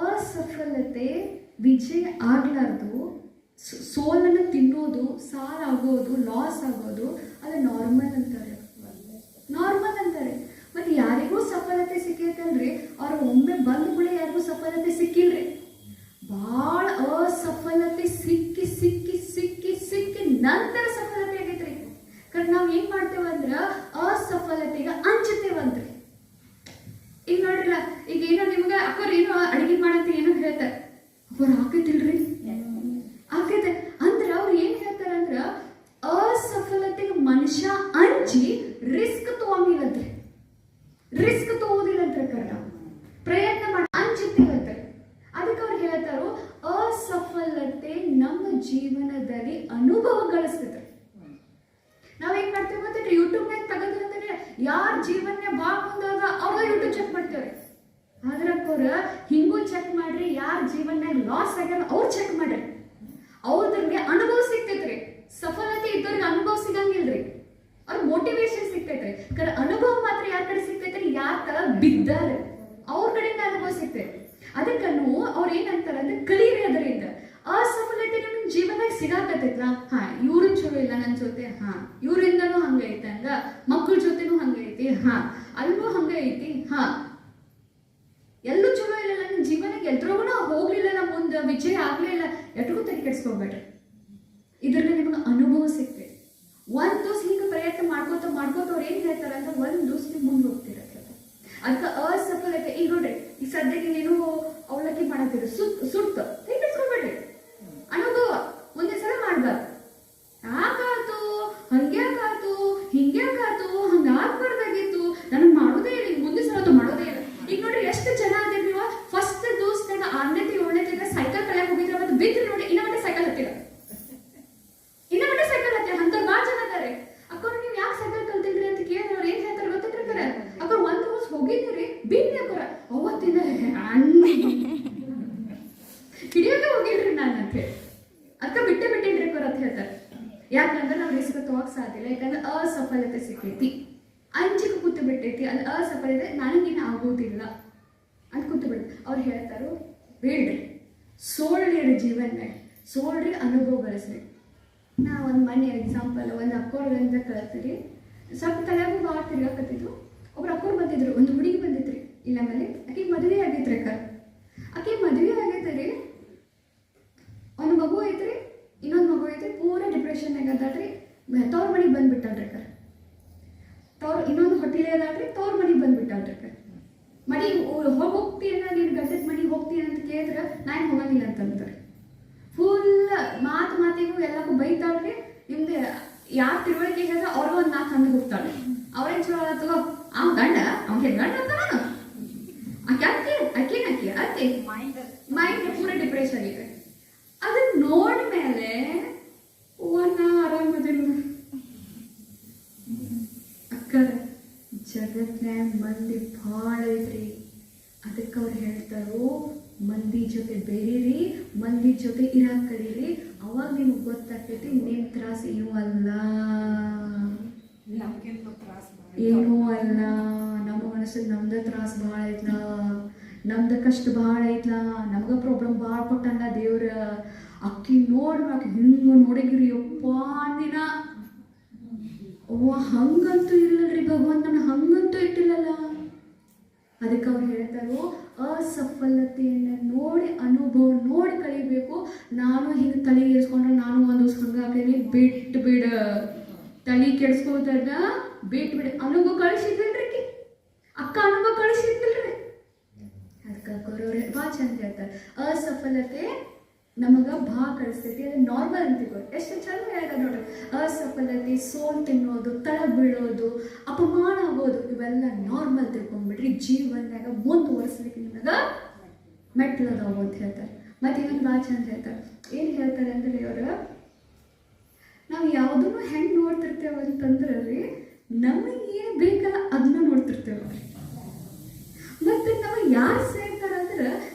ಅಸಫಲತೆ ವಿಜಯ ಆಗ್ಲಾರ್ದು, ಸೋಲನ್ನು ತಿನ್ನೋದು, ಸಾಲಾಗೋದು, ಲಾಸ್ ಆಗೋದು ಅದು ನಾರ್ಮಲ್ ಅಂತಾರೆ. ಮತ್ತು ಯಾರಿಗೂ ಸಫಲತೆ ಸಿಕ್ಕೈತಲ್ರಿ, ಅವ್ರು ಒಮ್ಮೆ ಬಂದ ಕೂಡ ಯಾರಿಗೂ ಸಫಲತೆ ಸಿಕ್ಕಿಲ್ರಿ. ಭಾಳ ಅಸಫಲತೆ ಸಿಕ್ಕಿ ನಂತರ ಸಫಲತೆ ಆಗೈತ್ರಿ. ಕಾರಣ ನಾವು ಏನು ಮಾಡ್ತೇವಂದ್ರೆ ಅಸಫಲತೆಗೆ ಅಂಜುತ್ತೇವಂತ್ರಿ. ಈಗ ನೋಡ್ರಲ್ಲ, ಈಗ ಏನೋ ನಿಮ್ಗೆ ಅಕ್ಕವ್ರು ಏನೋ ಅಡಿಗೆ ಮಾಡಂತ ಏನೋ ಹೇಳ್ತಾರೆ, ಅವ್ರು ಹಾಕೈತಿಲ್ರಿ, ಆಕೈತೆ ಅಂದ್ರೆ ಅವ್ರು ಏನು ಹೇಳ್ತಾರಂದ್ರೆ ಅಸಫಲತೆಗೆ ಮನುಷ್ಯ ಅಂಜಿ ರಿಸ್ಕ್ ತಗೊಂಡಿಲ್ಲದ್ರಿ. ರಿಸ್ಕ್ ತಗೋದಿಲ್ಲ ಅಂತ ನಾವು ಪ್ರಯತ್ನ ಮಾಡಿ ಅಂಜುತ್ತೀವಂತ. ಅದಕ್ಕೆ ಅವ್ರು ಹೇಳ್ತಾರೋ ಅಸಫಲತೆ ನಮ್ಮ ಜೀವನದಲ್ಲಿ ಅನುಭವ ಗಳಿಸ್ತದೆ. ನಾವ್ ಹೆಂಗ್ ಮಾಡ್ತೇವೆ ಗೊತ್ತೇನ್ರಿ, ಯೂಟ್ಯೂಬ್ನಾಗ ತೆಗೆದ್ರೆ ಯಾರ ಜೀವನ ಭಾಳ ಮುಂದಾದ ಅವ್ರ ಯೂಟ್ಯೂಬ್ ಚೆಕ್ ಮಾಡ್ತೇವ್ರಿ. ಅದ್ರಕ್ಕೋರ ಹಿಂಗೂ ಚೆಕ್ ಮಾಡ್ರಿ, ಯಾರ ಜೀವನದಾಗ ಲಾಸ್ ಆಗ್ಯಾರ ಅವ್ರು ಚೆಕ್ ಮಾಡ್ರಿ. ಅವ್ರಿಗೆ ಅನುಭವ ಸಿಗ್ತೈತ್ರಿ. ಸಫಲತೆ ಇದ್ದವ್ರಿಗೆ ಅನುಭವ ಸಿಗಂಗಿಲ್ರಿ, ಅವ್ರ ಮೋಟಿವೇಶನ್ ಸಿಗ್ತೈತ್ರಿ. ಅನುಭವ ಮಾತ್ರ ಯಾರ ಕಡೆ ಸಿಗ್ತೈತ್ರಿ, ಯಾರ ತರ ಬಿದ್ದಾರೆ ಅವ್ರ ಕಡೆಯಿಂದ ಅನುಭವ ಸಿಗ್ತೈತಿ. ಅದಕ್ಕೂ ಅವ್ರು ಏನಂತಾರ ಅಂದ್ರೆ ಕಲೀರಿ ಅದರಿಂದ. ಅಸಫಲತೆ ನಿಮ್ ಜೀವನದಾಗ ಸಿಗಾಕತ್ತೈತ್ಲ, ಹಾ ಇವ್ರು ಚಲೋ ಇಲ್ಲ ನನ್ನ ಜೊತೆ, ಹಾ ಇವರಿಂದನೂ ಹಂಗೈತೆ, ಹಂಗ ಮಕ್ಕಳ ಜೊತೆನೂ ಹಂಗೈತಿ, ಹಾ ಅಲ್ಲೂ ಹಂಗ ಐತಿ, ಹಾ ಎಲ್ಲೂ ಚಲೋ ಇಲ್ಲ ನನ್ನ ಜೀವನಕ್ಕೆ, ಎಲ್ರಿಗೂ ಹೋಗ್ಲಿಲ್ಲ, ಮುಂದೆ ವಿಜಯ ಆಗ್ಲೇ ಇಲ್ಲ, ಎಲ್ರಿಗೂ ತಲೆ ಕೆಡ್ಸ್ಕೊಬೇಡ್ರಿ. ಇದ್ರಲ್ಲಿ ನಿಮ್ಗೆ ಅನುಭವ ಸಿಗ್ತೈತಿ. ಒಂದ್ ದಿವಸ ಹಿಂಗ ಪ್ರಯತ್ನ ಮಾಡ್ಕೋತ ಅವ್ರು ಏನ್ ಹೇಳ್ತಾರ ಅಂದ್ರೆ ಒಂದ್ ದಿವಸ ನೀವು ಮುಂದೆ ಹೋಗ್ತಿರತ್ತೆ. ಅದಕ್ಕೆ ಅಸಫಲತೆ ಈಗ ನೋಡ್ರಿ, ಈಗ ಸದ್ಯಕ್ಕೆ ನೀನು ಅವಲಕ್ಕಿ ಮಾಡತ್ತೀರಿ, ಸುಟ್ಟು ತೆಗೆಸ್ಕೊಬೇಡ್ರಿ. ಅನುಭವ ಒಂದೇ ಸಲ ಮಾಡ್ಬಾರ್ದು. ಯಾಕಾತು, ಹಂಗ್ಯಾಕಾತು, ಹಿಂಗ್ಯಾಕಾತು, ಹಂಗ ಆಗ್ಬಾರ್ದಾಗಿತ್ತು, ನನಗೆ ಮಾಡೋದೇ ಇಲ್ಲ, ಈಗ ಮುಂದೆ ಸಲ ಮಾಡೋದೇ ಇಲ್ಲ. ಈಗ ನೋಡ್ರಿ ಎಷ್ಟು ಜನ ಅದೇ ನೀವು ಫಸ್ಟ್ ದೋಸ್ತಾಗ 6ನೇತಿ 7ನೇತಿಂದ ಸೈಕಲ್ ಕಲಿಯಕ್ ಹೋಗಿದ್ರೆ ಮತ್ತೆ ಬಿದ್ರಿ ನೋಡಿ, ಇನ್ನ ಮತ್ತೆ ಸೈಕಲ್ ಹತ್ತಿರ ಅಂತ ಭಾಳ ಜನ ಅದಾರೆ. ಅಕ್ಕ ನೀವು ಯಾಕೆ ಸೈಕಲ್ ಕಲ್ತಿದ್ರಿ ಅಂತ ಕೇಳಿದ್ರೆ ಅವ್ರು ಏನ್ ಹೇಳ್ತಾರೆ ಗೊತ್ತಿರ್ತಾರೆ, ಅಕ್ಕ ಒಂದ್ ವರ್ಷ ಹೋಗಿದ್ದೀರಿ ಬಿದ್ರಿ ಅಕ್ಕರ, ಅವತ್ತಿನ ಹಿಡಿಯೋಕೆ ಹೋಗಿಲ್ರಿ ನಾನು ಅಂತ ಹೇಳಿ ಅಕ್ಕ ಬಿಟ್ಟೇನ್ರಿ ಅಕ್ಕವ್ರ ಅಂತ ಹೇಳ್ತಾರೆ. ಯಾಕಂದ್ರೆ ನಾವು ರಿಸ್ಕ್ ತಗೋಕ್ ಸಾಧ್ಯ ಇಲ್ಲ, ಯಾಕಂದ್ರೆ ಅಸಫಲತೆ ಸಿಕ್ಕೈತಿ, ಅಂಜಿಕೆ ಕೂತು ಬಿಟ್ಟೈತಿ, ಅದು ಅಸಫಲತೆ ನನಗೇನು ಆಗೋದಿಲ್ಲ ಅಂತ ಕೂತು ಬಿಡ್ತು. ಅವ್ರು ಹೇಳ್ತಾರೋ ಬೇಡ್ರಿ, ಸೋಳ್ರಿ ಜೀವನ, ಸೋಳ್ರಿ ಅನುಭವ ಗಳಿಸ್ರಿ. ನಾ ಒಂದು ಮನೆ ಎಕ್ಸಾಂಪಲ್ ಒಂದು ಅಕ್ಕೋರ್ಗಳಿಂದ ಕಳ್ತೀರಿ, ಸ್ವಲ್ಪ ತಲೆಗೂ ಭಾಳ ತಿರ್ಗಾಕತ್ತಿದ್ರು. ಒಬ್ರು ಅಕ್ಕೋರು ಬಂದಿದ್ರು, ಒಂದು ಹುಡುಗಿ ಬಂದಿದ್ರಿ ಇಲ್ಲ ಮೇಲೆ, ಆಕೆ ಮದುವೆ ಆಗೈತ್ರಿ. ಆಕೆ ಮದುವೆ ಆಗೈತ್ರಿ, ಒಂದು ಮಗು ಐತ್ರಿ, ಇನ್ನೊಂದು ಮಗು ಐತ್ರಿ, ಪೂರ ಡಿಪ್ರೆಷನ್ನಾಗ ಅದಾಳ್ರಿ. ತವ್ರ ಮನೆಗೆ ಬಂದ್ಬಿಟ್ಟಾಳ್ರಿ ಇನ್ನೊಂದು ಹೊಟ್ಟಿಲೆ ಅದಾಳ್ರಿ, ತವ್ರ ಮನೆಗೆ ಬಂದ್ಬಿಟ್ಟಾಳ್ರಿ. ಮನೆ ಹೋಗ್ತೀನ, ನೀನು ಗಂಡದ ಮನೆಗೆ ಹೋಗ್ತೀನಿ ಅಂತ ಕೇಳಿದ್ರೆ ನಾನು ಹೋಗಂಗಿಲ್ಲ ಅಂತಂತಾರೆ. ಫುಲ್ ಮಾತಿಗೂ ಎಲ್ಲಕ್ಕೂ ಬೈತಾಳ್ರಿ. ನಿಮ್ದು ಯಾರು ತಿಳುವಳಿಕೆ ಹೇಳಿದ್ರೆ ಅವ್ರು ಒಂದು 4 ಹಂಗೆ ಹೋಗ್ತಾಳೆ. ಅವ್ರೇನ್ ಚಲೋ ಆತೋ ಅವ್ನ ಗಂಡ, ಅವ್ನಿಗೆ ಗಂಡ ಅಂತ ನಾನು ಅಕ್ಕಿ ಮೈಂಡ್ ಪೂರ ಡಿಪ್ರೆಷನ್ ಇದೆ. ಅದನ್ನ ನೋಡ್ಮೇಲೆ ನಾ ಆರಾಮದಿಲ್ಲ ಅಕ್ಕರ, ಜಗತ್ನ್ಯಾಗ ಮಂದಿ ಭಾಳ ಐತ್ರಿ. ಅದಕ್ಕೆ ಅವ್ರು ಹೇಳ್ತಾರೋ ಮಂದಿ ಜೊತೆ ಬೇರಿರಿ, ಮಂದಿ ಜೊತೆ ಇರಾಕ್ ಕಲೀರಿ, ಅವಾಗ ನಿಮ್ಗೆ ಗೊತ್ತಾಗ್ತೈತಿ ನಿಮ್ ತ್ರಾಸ ಏನೂ ಅಲ್ಲ, ಏನೂ ಅಲ್ಲ. ನಮ್ಮ ಮನಸ್ಸಿಗೆ ನಮ್ದ ತ್ರಾಸ ಭಾಳ ಐತ್ಲ, ನಮ್ದ ಕಷ್ಟ ಭಾಳ ಐತ್ಲ, ನಮ್ಗ ಪ್ರಾಬ್ಲಮ್ ಭಾಳ ಕೊಟ್ಟಂದ ದೇವ್ರ. ಅಕ್ಕಿ ನೋಡ್ಬೇಕು ಹಿಂಗ ನೋಡಿಗಿರಿ ಯಪ್ಪ ದಿನ, ಹಂಗಂತೂ ಇಲ್ಲಲ್ರಿ ಭಗವಂತನ, ಹಂಗಂತೂ ಇಟ್ಟಿಲ್ಲಲ್ಲ. ಅದಕ್ಕೆ ಅವ್ರು ಹೇಳ್ತಾರೋ ಅಸಫಲತೆಯನ್ನು ನೋಡಿ ಅನುಭವ ನೋಡಿ ಕಲಿಬೇಕು. ನಾನು ಹಿಂಗೆ ತಲೆ ಕೆಡಿಸ್ಕೊಂಡ್ರೆ ನಾನು ಒಂದು ದಿವಸ ಹಂಗಾಕೇನಿ, ಬಿಟ್ಟು ಬಿಡ, ತಲೆ ಕೆಡಿಸ್ಕೋತದ ಬಿಟ್ಟು ಬಿಡ. ಅನುಭವ ಕಳಿಸಿದ್ರಿ ಅಕ್ಕ, ಅನುಭವ ಕಳಿಸಿದ್ರಿ. ಅದಕ್ಕೆ ಅಕ್ಕವ್ರವ್ರೆ ಭಾಳ ಚಂದ ಹೇಳ್ತಾರೆ, ಅಸಫಲತೆ ನಮಗ ಭಾಳ ಕಳಿಸ್ತೈತಿ, ಅದು ನಾರ್ಮಲ್ ಅಂತೀವಿ. ಎಷ್ಟು ಚಂದ ಹೇಳ್ತಾರೆ ನೋಡ್ರಿ. ಅಸಫಲತೆ, ಸೋಲ್ ತಿನ್ನೋದು, ತಳ ಬೀಳೋದು, ಅಪಮಾನ ಆಗೋದು, ಇವೆಲ್ಲ ನಾರ್ಮಲ್ ತಿಳ್ಕೊಂಡ್ಬಿಡ್ರಿ. ಜೀವನದಾಗ ಮುಂದುವರಿಸ್ಲಿಕ್ಕೆ ನಿಮಗೆ ಮೆಟ್ಲದಾವು ಅಂತ ಹೇಳ್ತಾರೆ. ಮತ್ತೆ ಇನ್ನೊಂದು ಭಾಳ ಚಂದ ಹೇಳ್ತಾರೆ. ಏನು ಹೇಳ್ತಾರೆ ಅಂದ್ರೆ ಇವರು, ನಾವು ಯಾವುದನ್ನು ಹೆಂಗೆ ನೋಡ್ತಿರ್ತೇವೆ ಅಂತಂದ್ರೆ ರೀ, ನಮಗೆ ಏನು ಬೇಕಲ್ಲ ಅದನ್ನ ನೋಡ್ತಿರ್ತೇವೆ. ಮತ್ತೆ ನಮಗೆ ಯಾರು ಸೇರ್ತಾರಂದ್ರೆ,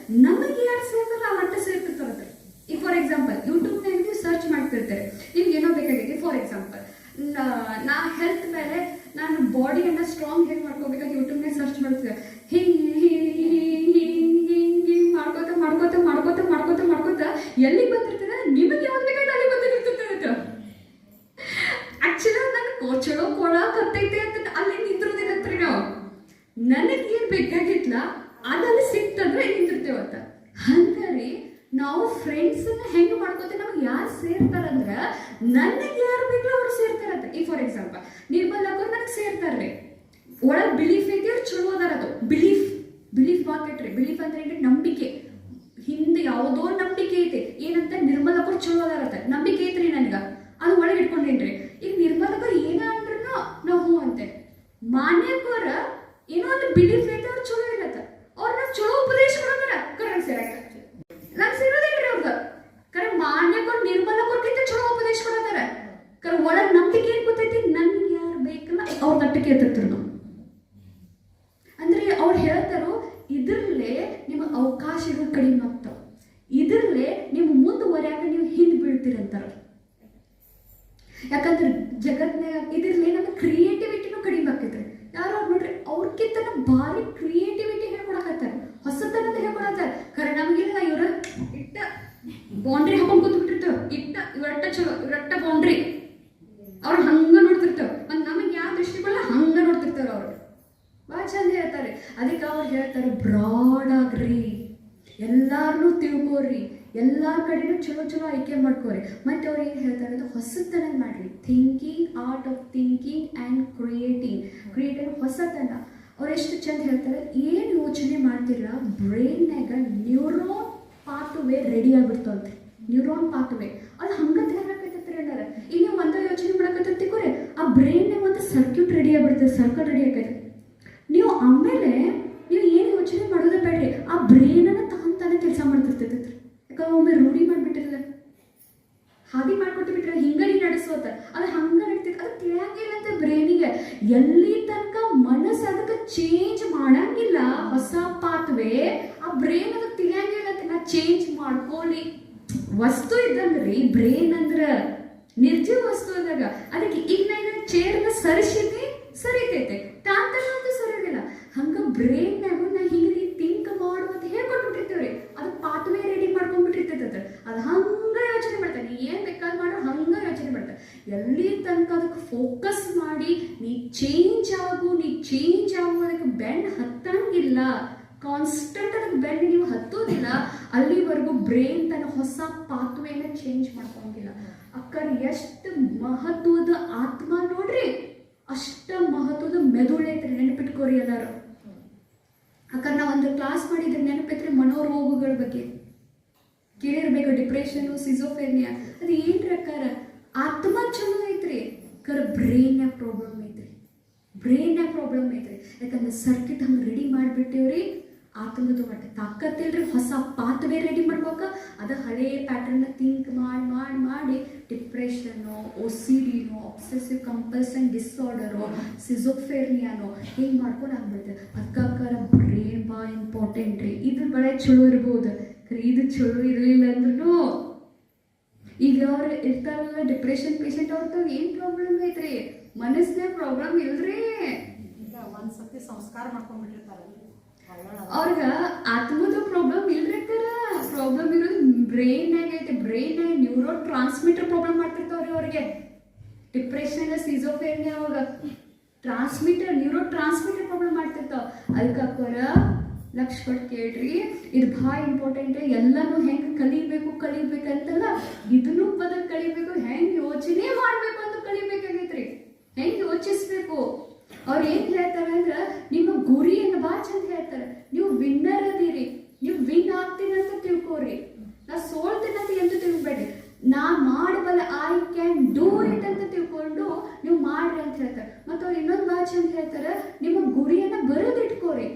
ನಮಗೆ ಯಾರು ಸೇರ್ತಾರ ಆ ಮಟ್ಟ ಸೇರ್ತಿರ್ತಾರಂತೆ. ಈಗ ಫಾರ್ ಎಕ್ಸಾಂಪಲ್ ಯೂಟ್ಯೂಬ್ನಾಗ ನೀವು ಸರ್ಚ್ ಮಾಡ್ತಿರ್ತಾರೆ, ನಿಮ್ಗೆ ಏನೋ ಬೇಕಾಗೈತಿ. ಫಾರ್ ಎಕ್ಸಾಂಪಲ್ ನಾ ಹೆಲ್ತ್ ಮೇಲೆ ನಾನು ಬಾಡಿಯನ್ನು ಸ್ಟ್ರಾಂಗ್ ಹೇಗೆ ಮಾಡ್ಕೋಬೇಕಾಗಿ ಯೂಟ್ಯೂಬ್ನಾಗ ಸರ್ಚ್ ಮಾಡ್ತಿದ್ದೆ. ಹಿಂಗೆ ಮಾಡ್ಕೋತ ಎಲ್ಲಿಗೆ ಬಂದಿರ್ತದೆ, ನಿಮಗೆ ಯಾವ್ದು ಬೇಕಾಯ್ತು ಅಲ್ಲಿ ಬಂದಿರ್ತೈತೆ. ಆಕ್ಚುಲಿ ನನಗೆ ಚಲೋ ಕೊಡಕತ್ತೈತೆ ಅಂತ ಅಲ್ಲಿ ನಿಂತಿರೋದಿಲ್ಲತ್ರಿ. ನಾವು ನನಗೇನು ಬೇಕಾಗಿತ್ಲ ಅದಲ್ಲಿ ಸಿಕ್ತಂದ್ರೆ ನಿಂತಿರ್ತೇವತ್ತ. ಹಂಗಾರಿ ನಾವು ಫ್ರೆಂಡ್ಸನ್ನ ಹೆಂಗೆ ಮಾಡ್ಕೋತೀವಿ, ನಮ್ಗೆ ಯಾರು ಸೇರ್ತಾರಂದ್ರೆ ನನಗೆ ಯಾರು ಬೇಕಲ್ಲ ಅವ್ರು ಸೇರ್ತಾರಂತ. ಈಗ ಫಾರ್ ಎಕ್ಸಾಂಪಲ್ ನಿರ್ಮಲ್ ಅವ್ರು ನನಗೆ ಸೇರ್ತಾರ್ರಿ, ಒಳಗೆ ಬಿಲೀಫ್ ಐತಿ, ಅವ್ರು ಚಲೋ ಅದಾರದು. ಬಿಲೀಫ್ ಮಾತೈತ್ರಿ. ಬಿಲೀಫ್ ಅಂದ್ರೆ ಏನ್ರಿ, ನಂಬಿಕೆ. ಹಿಂದೆ ಯಾವುದೋ ನಂಬಿಕೆ ಐತಿ, ಏನಂತ ನಿರ್ಮಲ್ ಅವ್ರು ಚಲೋ ಅದಾರತ್ತ ನಂಬಿಕೆ ಐತ್ರಿ ನನಗೆ, ಅದು ಒಳಗೆ ಇಟ್ಕೊಂಡೇನ್ರಿ. ಈಗ ನಿರ್ಮಲ್ ಅವ್ರು ಏನ ಅಂದ್ರೂ ನಾವು ಹ್ಞೂ ಅಂತೆ. ಮಾನ್ಯಕೋರ ಏನೋ ಒಂದು ಬಿಲೀಫ್ ಐತೆ ಅವ್ರು ಚಲೋ ಇರತ್ತ ಅವ್ರನ್ನ ಚಲೋ ಉಪದೇಶ ಕೊಡೋದಾರ ಕರೆನ್ಸಿ ನಂಗೆ ಸಿರೋದಿಲ್ರಿ ಅವ್ರದ್ದು ಕರೆ ಮಾನ್ಯಕೊಂಡು ನಿರ್ಮಲ ಕೊಟ್ಟಿದ್ದ ಚಲೋ ಉಪದೇಶ ಕೊಡೋದಾರ ಕರೆ ಒಳಗೆ ನಂಬಿಕೆ ಏನ್ ಗೊತ್ತೈತಿ ನನ್ಗೆ ಯಾರು ಬೇಕಲ್ಲ ಅವ್ರ ತಟ್ಟಕ್ಕೆ ಎತ್ತಿರ್ತಾರೆ ನಾವು ಅಂದ್ರೆ ಅವ್ರು ಹೇಳ್ತಾರೋ ಇದ್ರಲ್ಲೇ ನಿಮ್ಮ ಅವಕಾಶಗಳು ಕಡಿಮೆ ಆಗ್ತಾವ ಇದ್ರಲ್ಲೇ ನೀವು ಮುಂದುವರ್ಯಾಕ ನೀವು ಹಿಂದೆ ಬೀಳ್ತೀರಂತಾರ ಯಾಕಂದ್ರೆ ಜಗತ್ನಾಗ ಇದ್ರಲ್ಲೇ ನಮ್ಮ ಕ್ರಿಯೇಟಿವಿಟಿನೂ ಕಡಿಮೆ ಆಗ್ತೈತ್ರಿ ಯಾರು ನೋಡ್ರಿ ಅವ್ರಕ್ಕಿಂತ ಭಾರಿ ಕ್ರಿಯೇಟಿವಿಟಿ ಹೇಳ್ಕೊಡಕತ್ತಾರ ಹೊಸತನದ ಹೇಳ್ಕೊಡತ್ತಾರ ಖರೆ ನಮಗಿಲ್ಲ ಇವ್ರ ಇಟ್ಟ ಬೌಂಡ್ರಿ ಹಾಕೊಂಡ್ ಕೂತ್ಬಿಟ್ಟಿರ್ತೇವ ಇಟ್ಟ ಇವರಟ್ಟ ಚಲೋ ಇವರಟ್ಟ ಬೌಂಡ್ರಿ ಅವ್ರು ಹಂಗ ನೋಡ್ತಿರ್ತೇವ ಮತ್ ನಮಗೆ ಯಾವ ದೃಷ್ಟಿಕೋನ ಹಂಗ ನೋಡ್ತಿರ್ತಾರ ಅವ್ರು ಭಾಳ ಚಂದ ಹೇಳ್ತಾರೆ ಅದಕ್ಕೆ ಅವ್ರು ಹೇಳ್ತಾರೆ ಬ್ರಾಡ್ ಆಗ್ರಿ ಎಲ್ಲಾರನ್ನೂ ತಿಳ್ಕೋರಿ ಎಲ್ಲಾರ ಕಡೆನೂ ಚಲೋ ಚಲೋ ಆಯ್ಕೆ ಮಾಡ್ಕೋರಿ ಮತ್ತೆ ಅವ್ರು ಏನು ಹೇಳ್ತಾರೆ ಅಂದ್ರೆ ಹೊಸತನ ಮಾಡ್ರಿ thinking art of thinking and creative ಹೊಸತನ ಅವ್ರು ಎಷ್ಟು ಚಂದ ಹೇಳ್ತಾರೆ ಏನು ಯೋಚನೆ ಮಾಡ್ತಿರಲ್ಲ ಬ್ರೈನ್ನಾಗ ನ್ಯೂರೋನ್ ಪಾತ್ವೇ ರೆಡಿ ಆಗ್ಬಿಡ್ತಾವ್ರಿ ನ್ಯೂರೋನ್ ಪಾತ್ವೇ ಅದು ಹಂಗೆ ತಯಾರಾಕೈತೈತ್ರಿ ಅನ್ನಾರ ಈಗ ನೀವು ಒಂದೇ ಯೋಚನೆ ಮಾಡಕತ್ತಿಕೋರಿ ಆ ಬ್ರೈನ್ನಾಗ ಒಂದು ಸರ್ಕ್ಯೂಟ್ ರೆಡಿ ಆಗ್ಬಿಡ್ತದೆ ಸರ್ಕಲ್ ರೆಡಿ ಆಗೈತೆ ನೀವು ಆಮೇಲೆ ನೀವು ಏನು ಯೋಚನೆ ಮಾಡೋದೇ ಬೇಡ್ರಿ ಆ ಬ್ರೈನನ್ನು ತಾನೇ ಕೆಲಸ ಮಾಡ್ತಿರ್ತೈತಿ ಯಾಕಂದ್ರೆ ಒಮ್ಮೆ ರೂಢಿ ಮಾಡಿಬಿಟ್ಟಿರಲ್ಲ ಹಾದಿ ಮಾಡ್ಕೊಟ್ಟು ಬಿಟ್ರೆ ಹಿಂಗಡಿ ನಡೆಸೋತ ಅದು ಹಂಗ ನಡೀತೈತೆ ಅದು ತಿಳಿಯಂಗಿಲ್ಲ ಅಂತ ಬ್ರೈನಿಗೆ ಎಲ್ಲಿ ತನಕ ಮನಸ್ಸು ಅದಕ್ಕೆ ಚೇಂಜ್ ಮಾಡಂಗಿಲ್ಲ ಹೊಸ ಪಾತ್ವೇ ಆ ಬ್ರೈನ್ ಅದಕ್ಕೆ ತಿಳಿಯಂಗಿಲ್ಲ ಅಂತ ನಾ ಚೇಂಜ್ ಮಾಡ್ಕೊಳ್ಳಿ ವಸ್ತು ಇದ್ದಂಗ್ರಿ ಬ್ರೈನ್ ಅಂದ್ರ ನಿರ್ಜೀವ ವಸ್ತು ಅಂದಾಗ ಅದಕ್ಕೆ ಈಗ ನಾನು ಚೇರ್ನ ಸರಿಸಿದ್ನಿ ಸರಿತೈತೆ ತಾಂತನಂತೂ ಸರಿಯೋದಿಲ್ಲ ಹಂಗ ಬ್ರೈನ್ನಾಗು ನಾ ಹಿಂಗೆ ಥಿಂಕ್ ಮಾಡು ಅಂತ ಹೇಳ್ಕೊಟ್ಬಿಟ್ಟಿರ್ತೇವ್ರಿ ಅದು ಪಾತ್ವೇ ರೆಡಿ ಮಾಡ್ಕೊಂಡ್ಬಿಟ್ಟಿರ್ತೈತೆ ಅದು ಹಂಗ ಯೋಚನೆ ಮಾಡ್ತಾನೆ ಏನ್ ಬೇಕಾದ್ ಮಾಡೋ ಹಂಗ ಯೋಚನೆ ಮಾಡ್ತಾನೆ ಎಲ್ಲಿ ತನಕ ಅದಕ್ಕೆ ಫೋಕಸ್ ಮಾಡಿ ನೀ ಚೇಂಜ್ ಆಗು ಅದಕ್ಕೆ ಬೆಂಡ್ ಹತ್ತಂಗಿಲ್ಲ ಕಾನ್ಸ್ಟೆಂಟ್ ಅದಕ್ಕೆ ಬೆಂಡ್ ನೀವು ಹತ್ತೋದಿಲ್ಲ ಅಲ್ಲಿವರೆಗೂ ಬ್ರೈನ್ ತನ್ನ ಹೊಸ ಪಾತ್ವೇನ ಚೇಂಜ್ ಮಾಡ್ಕೊಂಗಿಲ್ಲ ಅಕ್ಕರ್ ಎಷ್ಟು ಮಹತ್ವದ ಆತ್ಮ ನೋಡ್ರಿ ಅಷ್ಟ ಮಹತ್ವದ ಮೆದುಳು ಐತ್ರಿ ನೆನಪಿಟ್ಕೋರಿ ಎಲ್ಲಾರು ಅಕ್ಕ ನಾ ಒಂದು ಕ್ಲಾಸ್ ಮಾಡಿದ್ರೆ ನೆನಪೈತ್ರಿ ಮನೋರೋಗಗಳ ಬಗ್ಗೆ ಕೇಳಿರ್ಬೇಕು ಡಿಪ್ರೆಷನ್ ಸಿಜೋಫ್ರೆನಿಯಾ ಅದು ಏನ್ರಿ ಅಕ್ಕಾರ ಆತ್ಮ ಚಲೋ ಐತ್ರಿ ಕರ ಬ್ರೈನ್ಯಾಗ ಪ್ರಾಬ್ಲಮ್ ಐತ್ರಿ ಯಾಕಂದ್ರೆ ಸರ್ಕಿಟ್ ಹಂಗೆ ರೆಡಿ ಮಾಡಿಬಿಟ್ಟೇವ್ರಿ ಆತ್ಮದ ಮಟ್ಟ ತಾಕತ್ತಿಲ್ರಿ ಹೊಸ ಪಾತ್ವೇ ರೆಡಿ ಮಾಡ್ಬೇಕ ಅದು ಹಳೇ ಪ್ಯಾಟರ್ನ್ ಥಿಂಕ್ ಮಾಡಿ ಡಿಪ್ರೆಷನ್ನು OCDನೋ ಒಬ್ಸೆಸಿವ್ ಕಂಪಲ್ಸನ್ ಡಿಸಾರ್ಡರು ಸಿಜೋಫ್ರೆನಿಯಾನೋ ಹಿಂಗೆ ಮಾಡ್ಕೊಂಡು ಆಗ್ಬಿಡ್ತೇವೆ ಅದಕ್ಕಾರ ಬ್ರೈನ್ ಭಾಳ ಇಂಪಾರ್ಟೆಂಟ್ ರೀ ಇದ್ರ ಬೆಳೆ ಚಲೋ ಇರ್ಬೋದು ಇದು ಚಲೋ ಇರಲಿಲ್ಲ ಅಂದ್ರೂ ಈಗ ಅವ್ರು ಇರ್ತಾರಲ್ಲ ಡಿಪ್ರೆಷನ್ ಪೇಷಂಟ್ ಅವ್ರದ್ದು ಏನು ಪ್ರಾಬ್ಲಮ್ ಐತ್ರಿ ಮನಸ್ಸಿನ ಪ್ರಾಬ್ಲಮ್ ಇಲ್ರಿ ಒಂದ್ಸತಿ ಸಂಸ್ಕಾರ ಮಾಡ್ಕೊಂಡ್ಬಿಟ್ಟಿರ್ತಾರೆ ಅವ್ರಿಗೆ ಆತ್ಮದ ಪ್ರಾಬ್ಲಮ್ ಇಲ್ರಿ ಪ್ರಾಬ್ಲಮ್ ಇರೋದು ಬ್ರೈನ್ನಾಗ ಐತೆ ಬ್ರೈನ್ನಾಗ ನ್ಯೂರೋ ಟ್ರಾನ್ಸ್ಮಿಟರ್ ಪ್ರಾಬ್ಲಮ್ ಮಾಡ್ತಿರ್ತಾವ್ರಿ ಅವ್ರಿಗೆ ಡಿಪ್ರೆಷನ್ ಸಿಜೋಫ್ರೆನಿಯಾ ಅವಾಗ ನ್ಯೂರೋ ಟ್ರಾನ್ಸ್ಮಿಟರ್ ಪ್ರಾಬ್ಲಮ್ ಮಾಡ್ತಿರ್ತಾವ ಅದಕ್ಕೋರ ಲಕ್ಷ ಕೊಟ್ಟು ಕೇಳ್ರಿ ಇದು ಭಾಳ ಇಂಪಾರ್ಟೆಂಟ್ ಎಲ್ಲನೂ ಹೆಂಗೆ ಕಲಿಬೇಕಂತಲ್ಲ ಇದನ್ನು ಬದಲು ಕಲಿಬೇಕು ಹೆಂಗೆ ಯೋಚನೆ ಮಾಡಬೇಕು ಅಂತ ಕಲಿಬೇಕಾಗೈತ್ರಿ ಹೆಂಗೆ ಯೋಚಿಸ್ಬೇಕು ಅವ್ರು ಏನು ಹೇಳ್ತಾರೆ ಅಂದ್ರೆ ನಿಮ್ಮ ಗುರಿಯನ್ನು ಭಾಳ ಚಂದ ಹೇಳ್ತಾರೆ ನೀವು ವಿನ್ನರ್ ಅದೀರಿ ನೀವು ವಿನ್ ಆಗ್ತೀನಿ ಅಂತ ತಿಳ್ಕೋರಿ ನಾ ಸೋಲ್ತೀನಿ ಅಂತ ಎಂತ ತಿಳ್ಬೇಡಿ ನಾ ಮಾಡಬಲ್ಲ ಐ ಕ್ಯಾನ್ ಡೂ ಇಟ್ ಅಂತ ತಿಳ್ಕೊಂಡು ನೀವು ಮಾಡ್ರಿ ಅಂತ ಹೇಳ್ತಾರೆ ಮತ್ತು ಅವ್ರು ಇನ್ನೊಂದು ಭಾಳ ಚಂದ ಹೇಳ್ತಾರೆ ನಿಮ್ಮ ಗುರಿಯನ್ನು ಬರೆದಿಟ್ಕೋರಿ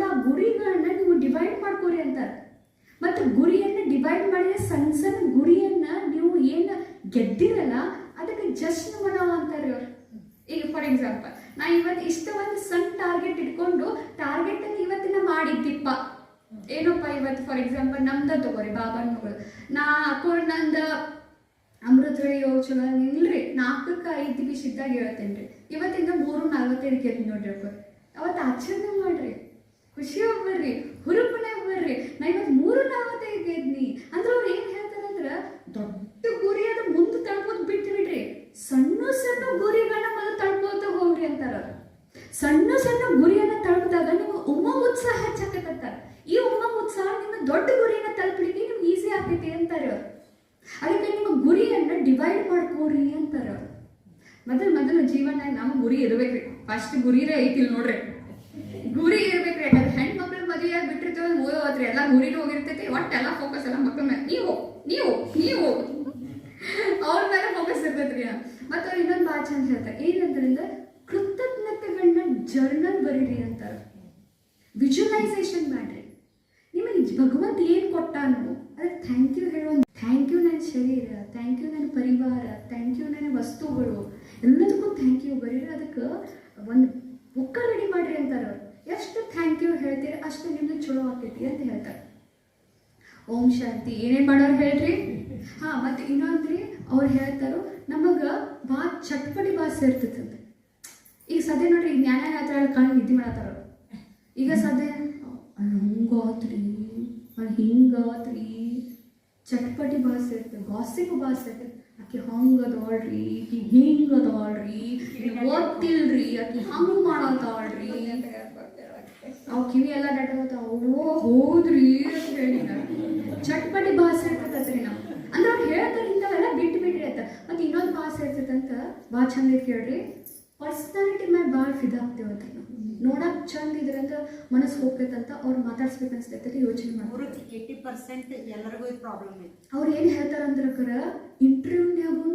ಆ ಗುರಿಗಳನ್ನ ನೀವು ಡಿವೈಡ್ ಮಾಡ್ಕೋರಿ ಅಂತಾರೆ ಮತ್ತು ಗುರಿಯನ್ನು ಡಿವೈಡ್ ಮಾಡಿದ್ರೆ ಸಣ್ಣ ಗುರಿಯನ್ನು ನೀವು ಏನು ಗೆದ್ದಿರಲ್ಲ ಅದಕ್ಕೆ ಜಸ್ಟ್ ಮನಾವ್ ಅಂತಾರೆ ಅವ್ರು ಈಗ ಫಾರ್ ಎಕ್ಸಾಂಪಲ್ ನಾ ಇವತ್ತು ಇಷ್ಟ ಒಂದು ಸಣ್ಣ ಟಾರ್ಗೆಟ್ ಇಟ್ಕೊಂಡು ಟಾರ್ಗೆಟನ್ನು ಇವತ್ತಿನ ಮಾಡಿದ್ದಿಪ್ಪ ಏನಪ್ಪ ಇವತ್ತು ಫಾರ್ ಎಕ್ಸಾಂಪಲ್ ನಮ್ದು ತಗೋರಿ ಬಾಬಾನ ಮಗಳು ನಾ ಅಕ್ಕೋರ್ ನಂದು ಅಮೃತಳಿ ಯೋಗ ಚಲೋ ಇಲ್ರಿ 4-5 ನಿಮಿಷ ಇದ್ದಾಗ ಹೇಳ್ತೇನೆ ರೀ ಇವತ್ತಿಂದ 3:45 ಎದ್ದು ನೋಡ್ರಿ ಅಕ್ಕೋರ್ ಅವತ್ತು ಆಚರಣೆ ಮಾಡ್ರಿ ಖುಷಿ ಹೋಗ್ಬರ್ರಿ ಹುರುಪನೆ ಬರ್ರಿ ನಾ ಇವತ್ತು 3:45 ಎದ್ನಿ ಅಂದ್ರೆ ಅವ್ರು ಏನು ಹೇಳ್ತಾರೆ ಅಂದ್ರೆ ದೊಡ್ಡ ಗುರಿ ಅದು ಮುಂದೆ ತಳ್ಬೋದು ಬಿಟ್ಬಿಡ್ರಿ ಸಣ್ಣ ಗುರಿಗಳನ್ನ ಮೊದಲು ತಳ್ಕೋತ ಹೋಗ್ರಿ ಅಂತಾರ ಸಣ್ಣ ಗುರಿಯನ್ನ ತಲುಪಿದಾಗ ನಿಮ್ಮ ಉತ್ಸಾಹ ಹೆಚ್ಚಾಕತ್ತ ಈ ಉತ್ಸಾಹ ನಿಮ್ಮ ದೊಡ್ಡ ಗುರಿಯನ್ನ ತಲುಪಲಿಕ್ಕೆ ನಿಮ್ಗೆ ಈಸಿ ಆಗ್ತೈತಿ ಅಂತಾರೆ ಅವ್ರು ಅದಕ್ಕೆ ನಿಮ್ಮ ಗುರಿಯನ್ನ ಡಿವೈಡ್ ಮಾಡ್ಕೋರಿ ಅಂತಾರ ಮೊದಲು ಜೀವನ ನಮ್ಮ ಗುರಿ ಇರ್ಬೇಕ್ರಿ ಫಸ್ಟ್ ಗುರಿರೇ ಐತಿಲ್ ನೋಡ್ರಿ ಗುರಿ ಇರ್ಬೇಕ್ರಿ ಯಾಕಂದ್ರೆ ಹೆಣ್ಮಕ್ಳು ಮದುವೆ ಆಗಿ ಬಿಟ್ಟಿರ್ತೇವೆ ಓದೋದ್ರಿ ಎಲ್ಲ ಗುರಿನೂ ಹೋಗಿರ್ತೈತಿ ಒಟ್ಟೆಲ್ಲ ಫೋಕಸ್ ಎಲ್ಲ ಮಕ್ಕಳ ಮೇಲೆ ನೀವು ಅವ್ರ ಮೇಲೆ ಫೋಕಸ್ ಇರ್ತೈತ್ರಿ ಮತ್ತು ಅವ್ರು ಇನ್ನೊಂದು ಭಾಳ ಚಂದ ಹೇಳ್ತಾರೆ ಏನಂದ್ರಿಂದ ಕೃತಜ್ಞತೆಗಳನ್ನ ಜರ್ನಲ್ ಬರೀ ವಿಜುವಲೈಸೇಷನ್ ಮಾಡಿರಿ. ನಿಮಗೆ ಭಗವಂತ ಏನು ಕೊಟ್ಟಾನೋ ಅದಕ್ಕೆ ಥ್ಯಾಂಕ್ ಯು ಹೇಳೋ. ಥ್ಯಾಂಕ್ ಯು ನನ್ನ ಶರೀರ, ಥ್ಯಾಂಕ್ ಯು ನನ್ನ ಪರಿವಾರ, ಥ್ಯಾಂಕ್ ಯು ನನ್ನ ವಸ್ತುಗಳು, ಎಲ್ಲದಕ್ಕೂ ಥ್ಯಾಂಕ್ ಯು ಬರೀರಿ. ಅದಕ್ಕೆ ಒಂದು ಬುಕ್ಕ ರೆಡಿ ಮಾಡಿರಿ ಅಂತಾರೆ ಅವ್ರು. ಎಷ್ಟು ಥ್ಯಾಂಕ್ ಯು ಹೇಳ್ತೀರಿ ಅಷ್ಟು ನಿಮ್ದು ಚಲೋ ಆಗ್ತೈತಿ ಅಂತ ಹೇಳ್ತಾರೆ. ಓಂ ಶಾಂತಿ. ಏನೇನು ಮಾಡೋರು ಹೇಳ್ರಿ. ಹಾಂ, ಮತ್ತು ಇನ್ನೊಂದ್ರಿ ಅವ್ರು ಹೇಳ್ತಾರೋ ನಮಗೆ ಭಾಳ ಚಟ್ಪಟಿ ಭಾಳ ಸೇರ್ತೈತಂತೆ. ಈಗ ಸದ್ಯ ನೋಡ್ರಿ, ಈಗ ಜ್ಞಾನ ಹೇಳ್ತಾರ ಕಣ್ಣು ನಿದ್ದೆ ಮಾಡತ್ತಾರ. ಈಗ ಸದ್ಯ ಹಂಗಾತ್ರಿ, ಹಿಂಗಾತ್ರಿ, ಚಟ್ಪಟಿ ಭಾಳ ಸೇರ್ತದೆ, ಗಾಸಿಪ್ ಭಾಳ ಸೇರ್ತದೆ. ಆಕೆ ಹಂಗದಾಳ್ರಿ, ಆಕಿ ಹಿಂಗದಾಳ್ರಿ, ಗೊತ್ತಿಲ್ರಿ, ಆಕಿ ಹಂಗೆ ಮಾಡತ್ತಾಳ್ರಿ, ಅವು ಕಿವಿ ಎಲ್ಲ ಡಾಟಾಗತ್ತಾವ. ಹೌದ್ರಿ ಅಂತ ಹೇಳಿ ಚಟ್ಪಟಿ ಭಾಷೆ ಇರ್ತೈತ್ರಿ ನಾವು. ಅಂದ್ರೆ ಅವ್ರು ಹೇಳ್ತಾರೆ ಇಂಥವೆಲ್ಲ ಬಿಟ್ಟು ಬಿಡ್ರಿ ಅಂತ. ಮತ್ತು ಇನ್ನೊಂದು ಭಾಷೆ ಇರ್ತೈತಂತ ಭಾಳ ಚಂದ ಐತೆ ಕೇಳ್ರಿ. ಪರ್ಸ್ನಾಲಿಟಿ ಮೇಲೆ ಭಾಳ ಫಿದಾಗ್ತೇವತ್ರಿ ನಾವು. ನೋಡಕ್ಕೆ ಚಂದ ಇದ್ರಂತ ಮನಸ್ಸು ಹೋಗ್ತೈತಂತ ಅವ್ರು ಮಾತಾಡ್ಸ್ಬೇಕು ಅನ್ಸ್ತೈತೆ. ಯೋಚನೆ ಮಾಡಿ 80% ಎಲ್ಲರಿಗೂ ಈ ಪ್ರಾಬ್ಲಮ್ ಇದೆ. ಅವ್ರು ಏನು ಹೇಳ್ತಾರಂದ್ರೆ ಇಂಟರ್ವ್ಯೂನ್ಯಾಗೂ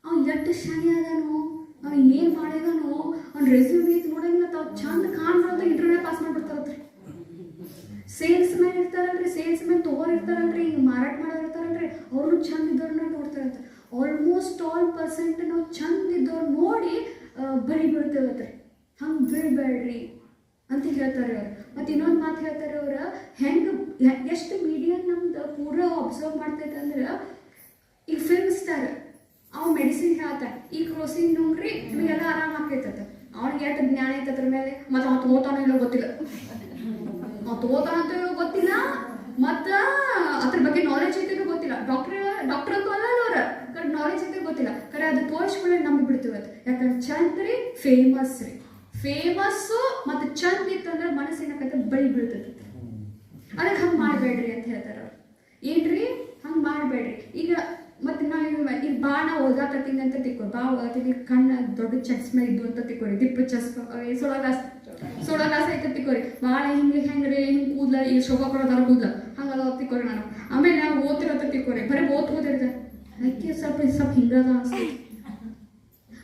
ಅವ್ನು ಎಷ್ಟು ಶಾಣೆ ಅದಾನೋ, ಅವ್ನು ಏನು ಮಾಡಿದಾನೋ, ಅವ್ನು ರೆಸ್ಯೂಮ್ ಐತೆ ನೋಡಂಗಿಲ್ಲ, ತಾವು ಚಂದ ಕಾಣ್ಬಾರ್ದು ಇಂಟರ್ವ್ಯೂ ಪಾಸ್ ಮಾಡಿಬಿಡ್ತಾರತ್ರಿ. ಸೇಲ್ಸ್ ಮ್ಯಾನ್ ಇರ್ತಾರಲ್ರಿ, ಸೇಲ್ಸ್ ಮ್ಯಾನ್ ತೊಗೋರ್ ಇರ್ತಾರಲ್ರಿ, ಹಿಂಗೆ ಮಾರಾಟ ಮಾಡೋರು ಇರ್ತಾರಲ್ರಿ, ಅವರು ಚಂದ ಇದ್ದವ್ರನ್ನ ನೋಡ್ತಾರಂತ. ಆಲ್ಮೋಸ್ಟ್ ಆಲ್ ಪರ್ಸೆಂಟ್ ನಾವು ಚಂದ ಇದ್ದವ್ರು ನೋಡಿ ಬರಿ ಬೀಳ್ತೇವತ್ರಿ. ಹಂಗೆ ಬೀಳ್ಬೇಡ್ರಿ ಅಂತ ಹೇಳ್ತಾರೆ ಅವ್ರು. ಮತ್ತು ಇನ್ನೊಂದು ಮಾತು ಹೇಳ್ತಾರೆ ಅವ್ರು, ಹೆಂಗೆ ಎಷ್ಟು ಮೀಡಿಯಾ ನಮ್ದು ಪೂರ ಅಬ್ಸರ್ವ್ ಮಾಡ್ತೈತೆ ಅಂದ್ರೆ, ಈಗ ಫಿಲ್ಮ್ ಸ್ಟಾರ್ ಅವ್ನು ಮೆಡಿಸಿನ್ ಹೇಳ್ತಾನೆ, ಈ ಕ್ರೋಸಿನ್ ನುಂಗ್ರಿ ನಿಮಗೆಲ್ಲ ಆರಾಮ ಆಗ್ತೈತಂತ. ಅವ್ನಿಗೆ ಎಷ್ಟು ಜ್ಞಾನ ಐತೆ ಅದ್ರ ಮೇಲೆ, ಮತ್ತು ಅವ್ನು ತಗೋತಾನೋ ಇಲ್ಲೋ ಗೊತ್ತಿಲ್ಲ, ಅವ್ನು ತಗೋತಾನಂತ ಗೊತ್ತಿಲ್ಲ, ಮತ್ತು ಅದ್ರ ಬಗ್ಗೆ ನಾಲೆಜ್ ಐತೆ ಗೊತ್ತಿಲ್ಲ. ಡಾಕ್ಟರ್ ಅಂತೂ ಅಲ್ಲ ಅವ್ರ ಕಡೆ ನಾಲೆಜ್ ಐತೆ ಗೊತ್ತಿಲ್ಲ. ಕರೆ ಅದು ತೋರಿಸ್ಕೊಳ್ಳಿ ನಂಬಿ ಬಿಡ್ತೀವತ್ತು. ಯಾಕಂದ್ರೆ ಚಂದ ರೀ, ಫೇಮಸ್ಸು ಮತ್ತು ಚಂದ ಇತ್ತಂದ್ರೆ ಮನಸ್ಸಿನಕೈತೆ ಬಳಿ ಬೀಳ್ತೈತಿ. ಅದಕ್ಕೆ ಹಂಗೆ ಮಾಡಬೇಡ್ರಿ ಅಂತ ಹೇಳ್ತಾರೆ ಅವ್ರು. ಏನ್ರಿ ಹಂಗೆ ಮಾಡಬೇಡ್ರಿ. ಈಗ ಮತ್ತು ನಾವು ಈಗ ಭಾಳ ನಾವು ಓದಾಕತ್ತೀನಿ ಅಂತ ತಿಳ್ಕೊರಿ, ಭಾಳ ಓದಾತೀನಿ, ಕಣ್ಣು ದೊಡ್ಡ ಚಸ್ಮೆ ಇದ್ದು ಅಂತ ತಿಳ್ಕೊರಿ, ದಿಪ್ಪ ಚಸ್ಮೆ ಸೊಳಗಾಸ ಐತೆ ತಿಳ್ಕೊರಿ, ಭಾಳ ಹೆಂಗೆ ರೀ ಹಿಂಗೆ ಕೂದಲ, ಈಗ ಶೋಭಾ ಕೊಡೋದಾರ ಕೂದಲ ಹಂಗದ ತಿಳ್ಕೊರಿ. ನಾನು ಆಮೇಲೆ ನಾವು ಓದ್ತಿರೋಂತ ತಿಳ್ಕೊರಿ, ಬರೀ ಓದ್ತಿರ್ತಾರೆ, ಅದಕ್ಕೆ ಸ್ವಲ್ಪ ಹಿಂಗದ ಅನ್ಸ್ತೈತಿ.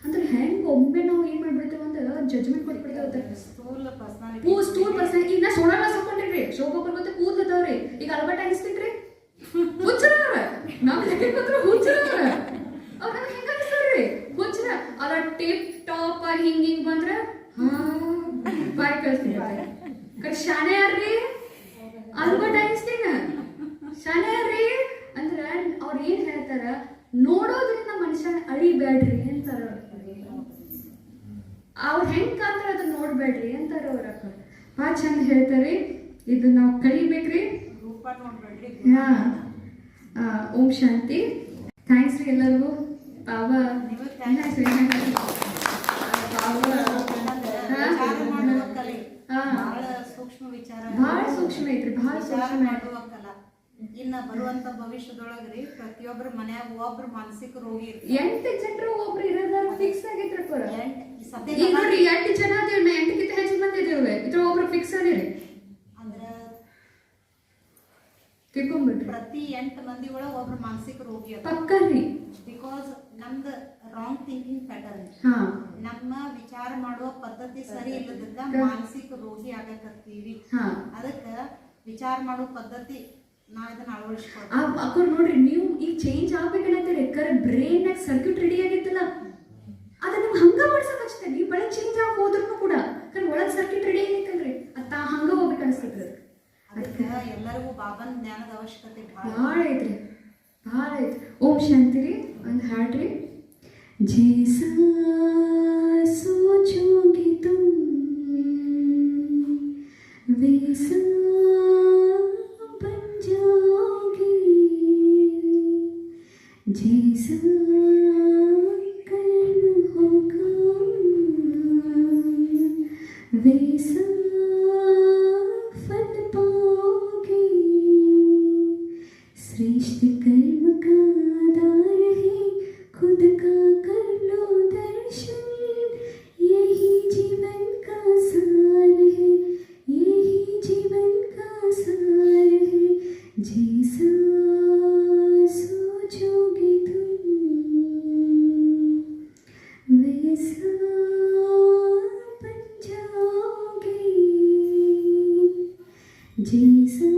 ಅಂದ್ರೆ ಹೆಂಗೆ ಒಮ್ಮೆ ನಾವು ಏನು ಮಾಡಿಬಿಡ್ತೇವೆ ಅಂದ್ರೆ ಜಜ್ಮೆಂಟ್ ಕೊಟ್ಬಿಡ್ತೇವೆ. Stool person. ಈಗ ನಾ ಸೊಳಗಾಸ ಹಾಕೊಂಡಿರಿ, ಶೋಭಾ ಬರ್ಬೋದು ಕೂದಲದವ್ರಿ. ಈಗ ಅಲ್ಬರ್ಟ್ ಐನ್ಸ್ಟೀನ್ ರೀ ಹುಚ್ಚರ, ನಾವು ಹುಚ್ಚರ ಅವ್ರು ನಮ್ಗೆ ಹೆಂಗ ಅನಿಸ್ತಾರ್ರಿ ಹುಚ್ಚರ. ಅದ ಟಿಪ್ ಟಾಪ್ ಆಗಿ ಹಿಂಗೆ ಬಂದ್ರೆ ಬಾಯ್ ಕಳಿಸ್ತೀನಿ. ಕಡೆ ಶಾನೆ ಯಾರ್ರಿ? ಆಲ್ಬರ್ಟ್ ಐನ್ಸ್ಟೀನ್ ಶಾನೆ ಯಾರ್ರಿ ಅಂದ್ರೆ ಅವ್ರು ಏನು ಹೇಳ್ತಾರ, ನೋಡೋದ್ರಿಂದ ಮನುಷ್ಯನ ಅಳಿಬೇಡ್ರಿ ಅಂತಾರ ಅವ್ರು ಹೆಂಗೆ ಕಾಂತಾರ ಅದನ್ನ ನೋಡ್ಬೇಡ್ರಿ ಅಂತಾರ ಅವ್ರ. ಭಾಳ ಚಂದ ಹೇಳ್ತಾರೆ. ಇದು ನಾವು ಕಲಿಬೇಕ್ರಿ. ಓಂ ಶಾಂತಿ. ಥ್ಯಾಂಕ್ಸ್ ರೀ ಎಲ್ಲರಿಗೂ. ಭಾಳ ಸೂಕ್ಷ್ಮ ಐತ್ರಿ, ಭಾಳ ಸೂಕ್ಷ್ಮ. ಇನ್ನು ಬರುವಂತ ಭವಿಷ್ಯದೊಳಗ್ರಿ ಪ್ರತಿಯೊಬ್ಬರ ಮನ್ಯಾಗ ಒಬ್ರು ಮಾನಸಿಕ ರೋಗಿ 8 ಜನರು ಒಬ್ರು ಇರೋದಾರ ಫಿಕ್ಸ್ ಆಗೈತ್ರಿ. ಈಗ ನೋಡ್ರಿ 8 ಜನ ಅದೇವ್, 8ಕ್ಕಿಂತ ಹೆಚ್ಚು ಮಂದಿ ಇದೇವೆ, ಇದ್ರ ಒಬ್ರು ಫಿಕ್ಸ್ ಅದೇರಿ. ತಿಳ್ಕೊಂಡ್ಬಿಟ್ರಿ ಪ್ರತಿ 8 ಮಂದಿ ಒಳಗೆ ಒಬ್ರು ಮಾನಸಿಕ ರೋಗಿ ಪಕ್ಕರಿ. ಬಿಕಾಸ್ ನಮ್ದು ರಾಂಗ್ ಥಿಂಕಿಂಗ್ ಪ್ಯಾಟರ್ನ್, ನಮ್ಮ ವಿಚಾರ ಮಾಡುವ ಪದ್ಧತಿ ಸರಿ ಇಲ್ಲದಕ್ಕ ಮಾನಸಿಕ ರೋಗಿ ಆಗಕತ್ತೀವಿ. ಅದಕ್ಕೆ ವಿಚಾರ ಮಾಡೋ ಪದ್ಧತಿ ನಾವು ಇದನ್ನ ಅಳವಡಿಸ್ಕೊಳ್ಳೋದು. ಅಕ್ಕವ್ರು ನೋಡ್ರಿ, ನೀವು ಈಗ ಚೇಂಜ್ ಆಗ್ಬೇಕನ್ನತ್ತೀರಿ, ಕರೆ ಬ್ರೈನ್ನಾಗ ಸರ್ಕ್ಯೂಟ್ ರೆಡಿ ಆಗಿತ್ತಲ್ಲ ಅದ ನಿಮ್ಗೆ ಹಂಗ ಮಾಡ್ಸಕ್ ಅಷ್ಟೇ. ನೀವು ಬೆಳೆ ಚೇಂಜ್ ಆಗಿ ಹೋದ್ರೂ ಕೂಡ ಕರೆ ಒಳಗೆ ಸರ್ಕ್ಯೂಟ್ ರೆಡಿ ಆಗೈತಲ್ರಿ, ಅತ್ತ ಹಂಗ ಹೋಗ್ಬೇಕು ಅನಿಸ್ತೈತ್ರಿ. ಅದಕ್ಕೆ ಎಲ್ಲರಿಗೂ ಬಾಬನ್ ಜ್ಞಾನದ ಅವಶ್ಯಕತೆ ಭಾಳ ಐತ್ರಿ, ಭಾಳ ಐತ್ರಿ. ಓಂ ಶಾಂತಿ ರೀ. ಒಂದು ಹಾಡ್ರಿ. ಜೈಸಾ ಸೋಚೋಗಿ ತುಮ್ ವೈಸಾ ಬನ್ ಜಾओगी, जैसा कर्म होगा वैसा फल पाओगे. श्रेष्ठ कर्म का आधार है खुद का कर लो दर्शन, यही जीवन का सार है, यही जीवन का सार है. जैसा सोचोगे तुम वैसा बन जाओगे. जैसा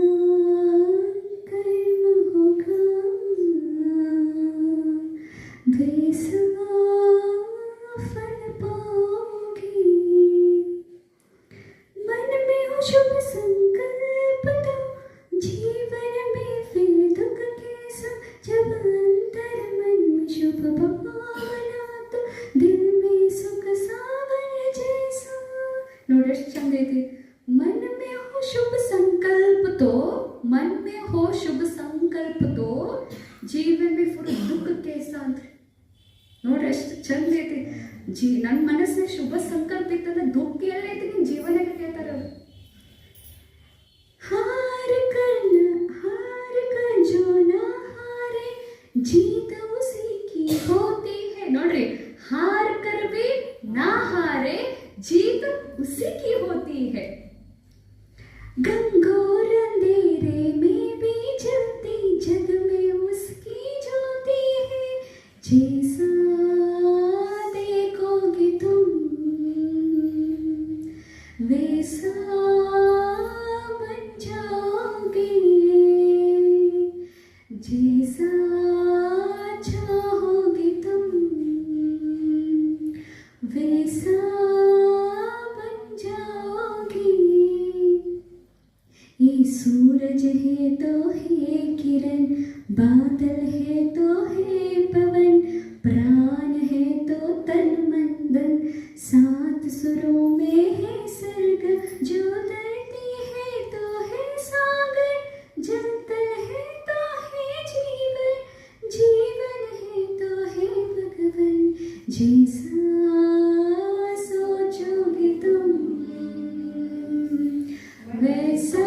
कर्म होगा वैसा फल पाओगे। मन में हो शुभ संकल्प तो जीवन में फिर दुख कैसा। जब अंतर मन में शुभ भावना तो दिल में सुख सागर जैसा। ನೋಡಿ ಎಷ್ಟು ಚಂದ ಐತಿ. मन में हो शुभ संकल्प तो मन में हो शुभ संकल्प तो जीवन में फुल दुख कैसा ಅಂದ್ರೆ ನೋಡಿ ಎಷ್ಟು ಚಂದ ಐತಿ. ನನ್ನ ಮನಸ್ಸಿನ ಶುಭ ಸಂಕಲ್ಪ ಇತ್ತಂದ್ರೆ ದುಃಖ ಎಲ್ಲೈತಿ ನಿನ್ನ ಜೀವನಕ್ಕೆ ಕೇಳ್ತಾರೆ ಅವರು. हार कर जो ना हारे जीत उसी की होती है. ನೋಡ್ರಿ, हार कर भी ना हारे जीत उसी की होती है. घनघोर अंधेरे में भी जलती जग में उसकी ज्योति है. जैसा देखोगे तुम वैसा बन जाओगे. जैसा चाहोगे तुम वैसा बन जाओगे. ये सूरज है तो है किरण, बादल है तो है पवन, प्राण है तो तन मन धन, सात सुरों में है सर्ग. जो धरती है तो है सागर, जल तल है तो है जीवन, जीवन है तो है भगवन. जैसा सोचोगे तुम वैसा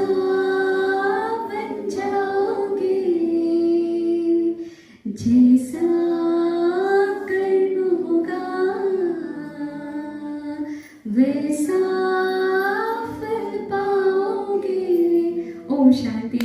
बन जाओगे. जैसा कर्म होगा वैसा फल पाओगे. ओम शांति.